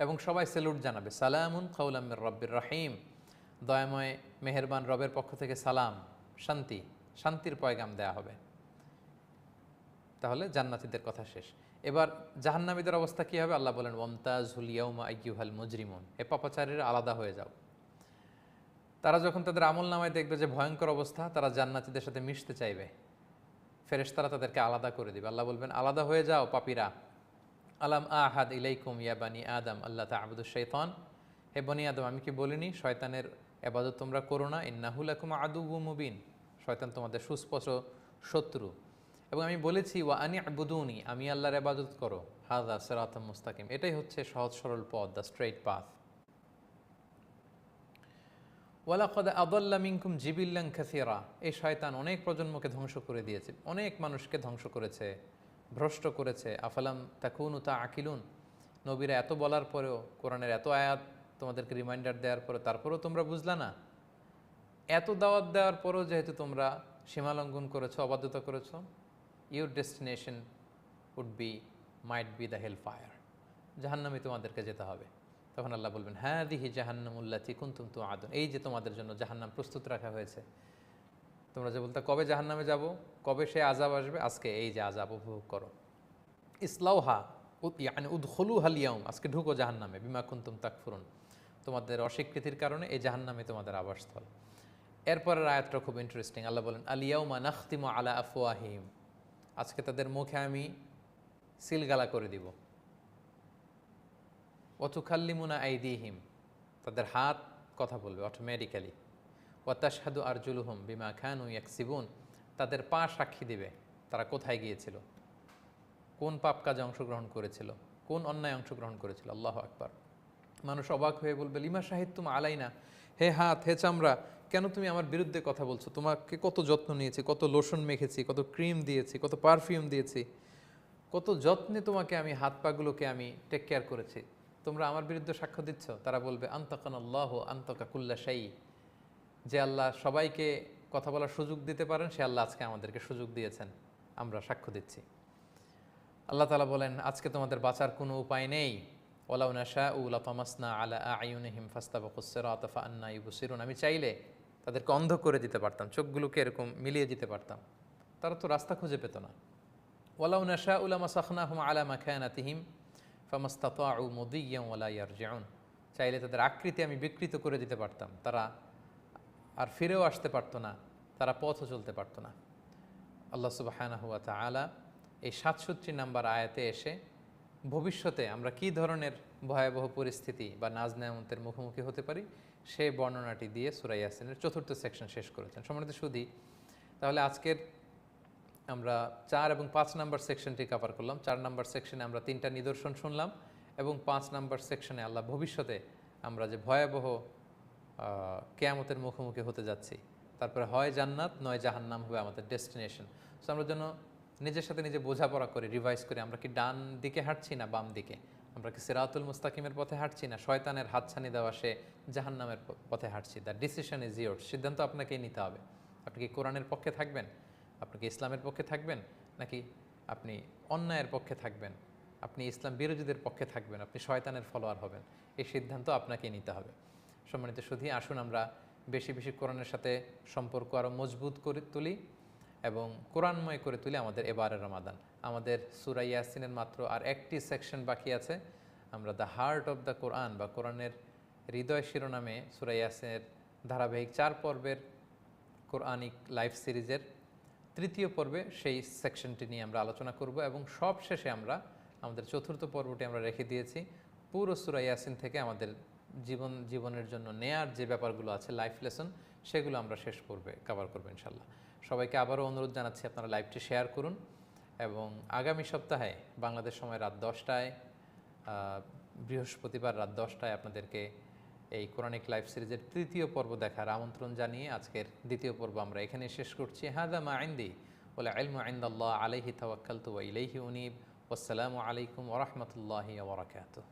এবং সবাই সেলুট জানাবে, সালামুন কাওলাম মির রাব্বির রহিম, দয়াময় মেহেরবান রবের পক্ষ থেকে সালাম, শান্তি, শান্তির পয়গাম দেয়া হবে। তাহলে জান্নাতীদের কথা শেষ। এবার জাহান্নামীদের অবস্থা কি হবে? আল্লাহ বলেন ওয়ামতাজুল ইয়াউমা আইয়ুহাল মুজরিমুন, এ পাপাচারীরা আলাদা হয়ে যাও। তারা যখন তাদের আমল নামায় দেখবে যে ভয়ঙ্কর অবস্থা, তারা জান্নাতীদের সাথে মিশতে চাইবে। ফেরেশতারা তাদেরকে আলাদা করে দিবে। আল্লাহ বলবেন আলাদা হয়ে যাও পাপীরা। আলাম আহাদ ইলাইকুম ইয়া বানি আদম আল্লাহ তা'বুদুশ শাইতান, হে বনি আদম আমি কি বলিনি শয়তানের ইবাদত তোমরা করো না? ইন্নাহু লাকুম আদুউম মুবিন, শয়তান তোমাদের সুস্পষ্ট শত্রু। এবং আমি বলেছি ওয়া আনি আবুদুনি, আমি আল্লাহর ইবাদত করো, হাযা সিরাতাম মুস্তাকিম, এটাই হচ্ছে সহজ সরল পথ, দ্য স্ট্রেইট পাথ। ওয়ালাকাদ আদাল্লা মিনকুম জিবিল্লান কাসীরা, এই শয়তান অনেক প্রজন্মকে ধ্বংস করে দিয়েছে, অনেক মানুষকে ধ্বংস করেছে, ভ্রষ্ট করেছে। আফালাম তাকুনু তাআকিলুন, নবীরা এত বলার পরেও, কোরআনের এত আয়াত তোমাদেরকে রিমাইন্ডার দেওয়ার পরে, তারপরেও তোমরা বুঝলা না? এত দাওয়াত দেওয়ার পরেও যেহেতু তোমরা সীমালঙ্ঘন করেছো, অবাধ্যতা করেছো, your destination would be, might be the hell fire, জাহান্নামে তোমাদেরকে যেতে হবে। তখন আল্লাহ বলবেন হাযিহি জাহান্নামুল্লাতী কুনতুম তুআদুন, এই যে তোমাদের জন্য জাহান্নাম প্রস্তুত রাখা হয়েছে। তোমরা যে বলতে কবে জাহান্নামে যাব, কবে সে আযাব আসবে, আজকে এই যে আযাব উপভোগ করো। ইসলাউহা ইয়ানি উদখুলুহাল ইয়াউম, আজকে ঢুকো জাহান্নামে, বিমা কুনতুম তাকফুরুন, তোমাদের অস্বীকৃতির কারণে এই জাহান্নামে তোমাদের আবাসস্থল। এরপরের আয়াতটা খুব ইন্টারেস্টিং। আল্লাহ বলেন আল ইয়াউমা নাখতিমু আলা আফওয়াহিহিম, আজকে তাদের মুখে আমি সিলগালা করে দিব। ওয়াতুকাল্লিমুনা আইদিহিম, তাদের হাত কথা বলবে অটোমেটিক্যালি। ওয়া তাশহাদু আরজুলুহুম বিমা কানু ইয়াকসিবুন, তাদের পা সাক্ষী দিবে তারা কোথায় গিয়েছিল, কোন পাপ কাজে অংশগ্রহণ করেছিল, কোন অন্যায় অংশগ্রহণ করেছিল। আল্লাহু আকবার। মানুষ অবাক হয়ে বলবে লিমা শাহিদতুম আলাইনা, হে হাত, হে চামড়া, কেন তুমি আমার বিরুদ্ধে কথা বলছো? তোমাকে কত যত্ন নিয়েছি, কত লোশন মেখেছি, কত ক্রিম দিয়েছি, কত পারফিউম দিয়েছি, কত যত্নে তোমাকে আমি হাত পাগুলোকে আমি টেক কেয়ার করেছি, তোমরা আমার বিরুদ্ধে সাক্ষ্য দিচ্ছ? তারা বলবে আনতাকান আল্লাহ আনতাকা কুল্লা শাই, যে আল্লাহ সবাইকে কথা বলার সুযোগ দিতে পারেন, সে আল্লাহ আজকে আমাদেরকে সুযোগ দিয়েছেন, আমরা সাক্ষ্য দিচ্ছি। আল্লাহ তাআলা বলেন আজকে তোমাদের বাঁচার কোনো উপায় নেই। ওয়ালাউ নাশাউ লাতামাসনা আলা আ'য়ুনিহিম ফাস্তাবাকুস সিরাতা ফাআন্না ইউবসিরুন, আমি চাইলে তাদেরকে অন্ধ করে দিতে পারতাম, চোখগুলোকে এরকম মিলিয়ে দিতে পারতাম, তারা তো রাস্তা খুঁজে পেত না। ওয়ালাউ নাশাউ লামাসাখনাহুম আলা মাকানাতিহিম ফামাস্তাতাউ মুদিয়্যান ওয়ালা ইয়ারজিউন। চাইলে তাদের আকৃতি আমি বিকৃত করে দিতে পারতাম, তারা আর ফিরেও আসতে পারতো না, তারা পথও চলতে পারতো না। আল্লাহ সুবহানাহু ওয়া তাআলা এই ৬৭ নম্বর আয়াতে এসে ভবিষ্যতে আমরা কী ধরনের ভয়াবহ পরিস্থিতি বা নাজ নেয়ামতের মুখোমুখি হতে পারি সেই বর্ণনাটি দিয়ে সূরা ইয়াসিনের ৪র্থ সেকশন শেষ করেছেন। সম্মানিত সুধী, তাহলে আজকের আমরা ৪ এবং ৫ নম্বর সেকশনটি কভার করলাম। ৪ নম্বর সেকশনে আমরা ৩টা নিদর্শন শুনলাম এবং ৫ নম্বর সেকশনে আল্লাহ ভবিষ্যতে আমরা যে ভয়াবহ কিয়ামতের মুখোমুখি হতে যাচ্ছি, তারপরে হয় জান্নাত নয় জাহান্নাম হবে আমাদের ডেস্টিনেশন। সো আমরা যেন নিজের সাথে নিজে বোঝাপড়া করে রিভাইজ করি, আমরা কি ডান দিকে হাঁটছি না বাম দিকে, আমরা কি সিরাতুল মুস্তাকিমের পথে হাঁটছি না শয়তানের হাতছানি দেওয়া সে জাহান্নামের পথে হাঁটছি। দ্য ডিসিশন ইজ ইয়োর, সিদ্ধান্ত আপনাকেই নিতে হবে। আপনি কি কোরআনের পক্ষে থাকবেন, আপনি কি ইসলামের পক্ষে থাকবেন, নাকি আপনি অন্যায়ের পক্ষে থাকবেন, আপনি ইসলাম বিরোধীদের পক্ষে থাকবেন, আপনি শয়তানের ফলোয়ার হবেন। এই সিদ্ধান্ত আপনাকেই নিতে হবে। সম্মানিত সুধী, আসুন আমরা বেশি বেশি কোরআনের সাথে সম্পর্ক আরও মজবুত করে তুলি এবং কোরআনময় করে তুলি আমাদের এবারের রমাদান। আমাদের সূরা ইয়াসিনের মাত্র আর একটি সেকশন বাকি আছে। আমরা দ্য হার্ট অফ দ্য কোরআন বা কোরআনের হৃদয় শিরোনামে সূরা ইয়াসিনের ধারাবাহিক 4 পর্বের কোরআনিক লাইফ সিরিজের 3য় পর্বে সেই সেকশনটি নিয়ে আমরা আলোচনা করব এবং সব শেষে আমরা আমাদের 4র্থ পর্বটি আমরা রেখে দিয়েছি পুরো সূরা ইয়াসিন থেকে আমাদের জীবনের জন্য নেয়ার যে ব্যাপারগুলো আছে লাইফ লেসন, সেগুলো আমরা শেষ পর্বে কভার করবো ইনশাল্লাহ। সবাইকে আবারও অনুরোধ জানাচ্ছি আপনারা লাইভটি শেয়ার করুন এবং আগামী সপ্তাহে বাংলাদেশ সময় রাত 10টায় বৃহস্পতিবার রাত 10টায় আপনাদেরকে এই কোরআনিক লাইভ সিরিজের 3য় পর্ব দেখার আমন্ত্রণ জানিয়ে আজকের 2য় পর্ব আমরা এখানে শেষ করছি। হাদা মা ইনদি ওয়াল ইলমু ইনদাল্লাহ আলাইহি তাওয়াক্কালতু ওয়া ইলাইহি উনীব। ওয়াসসালামু আলাইকুম ওয়া রাহমাতুল্লাহি ওয়া বারাকাতুহু।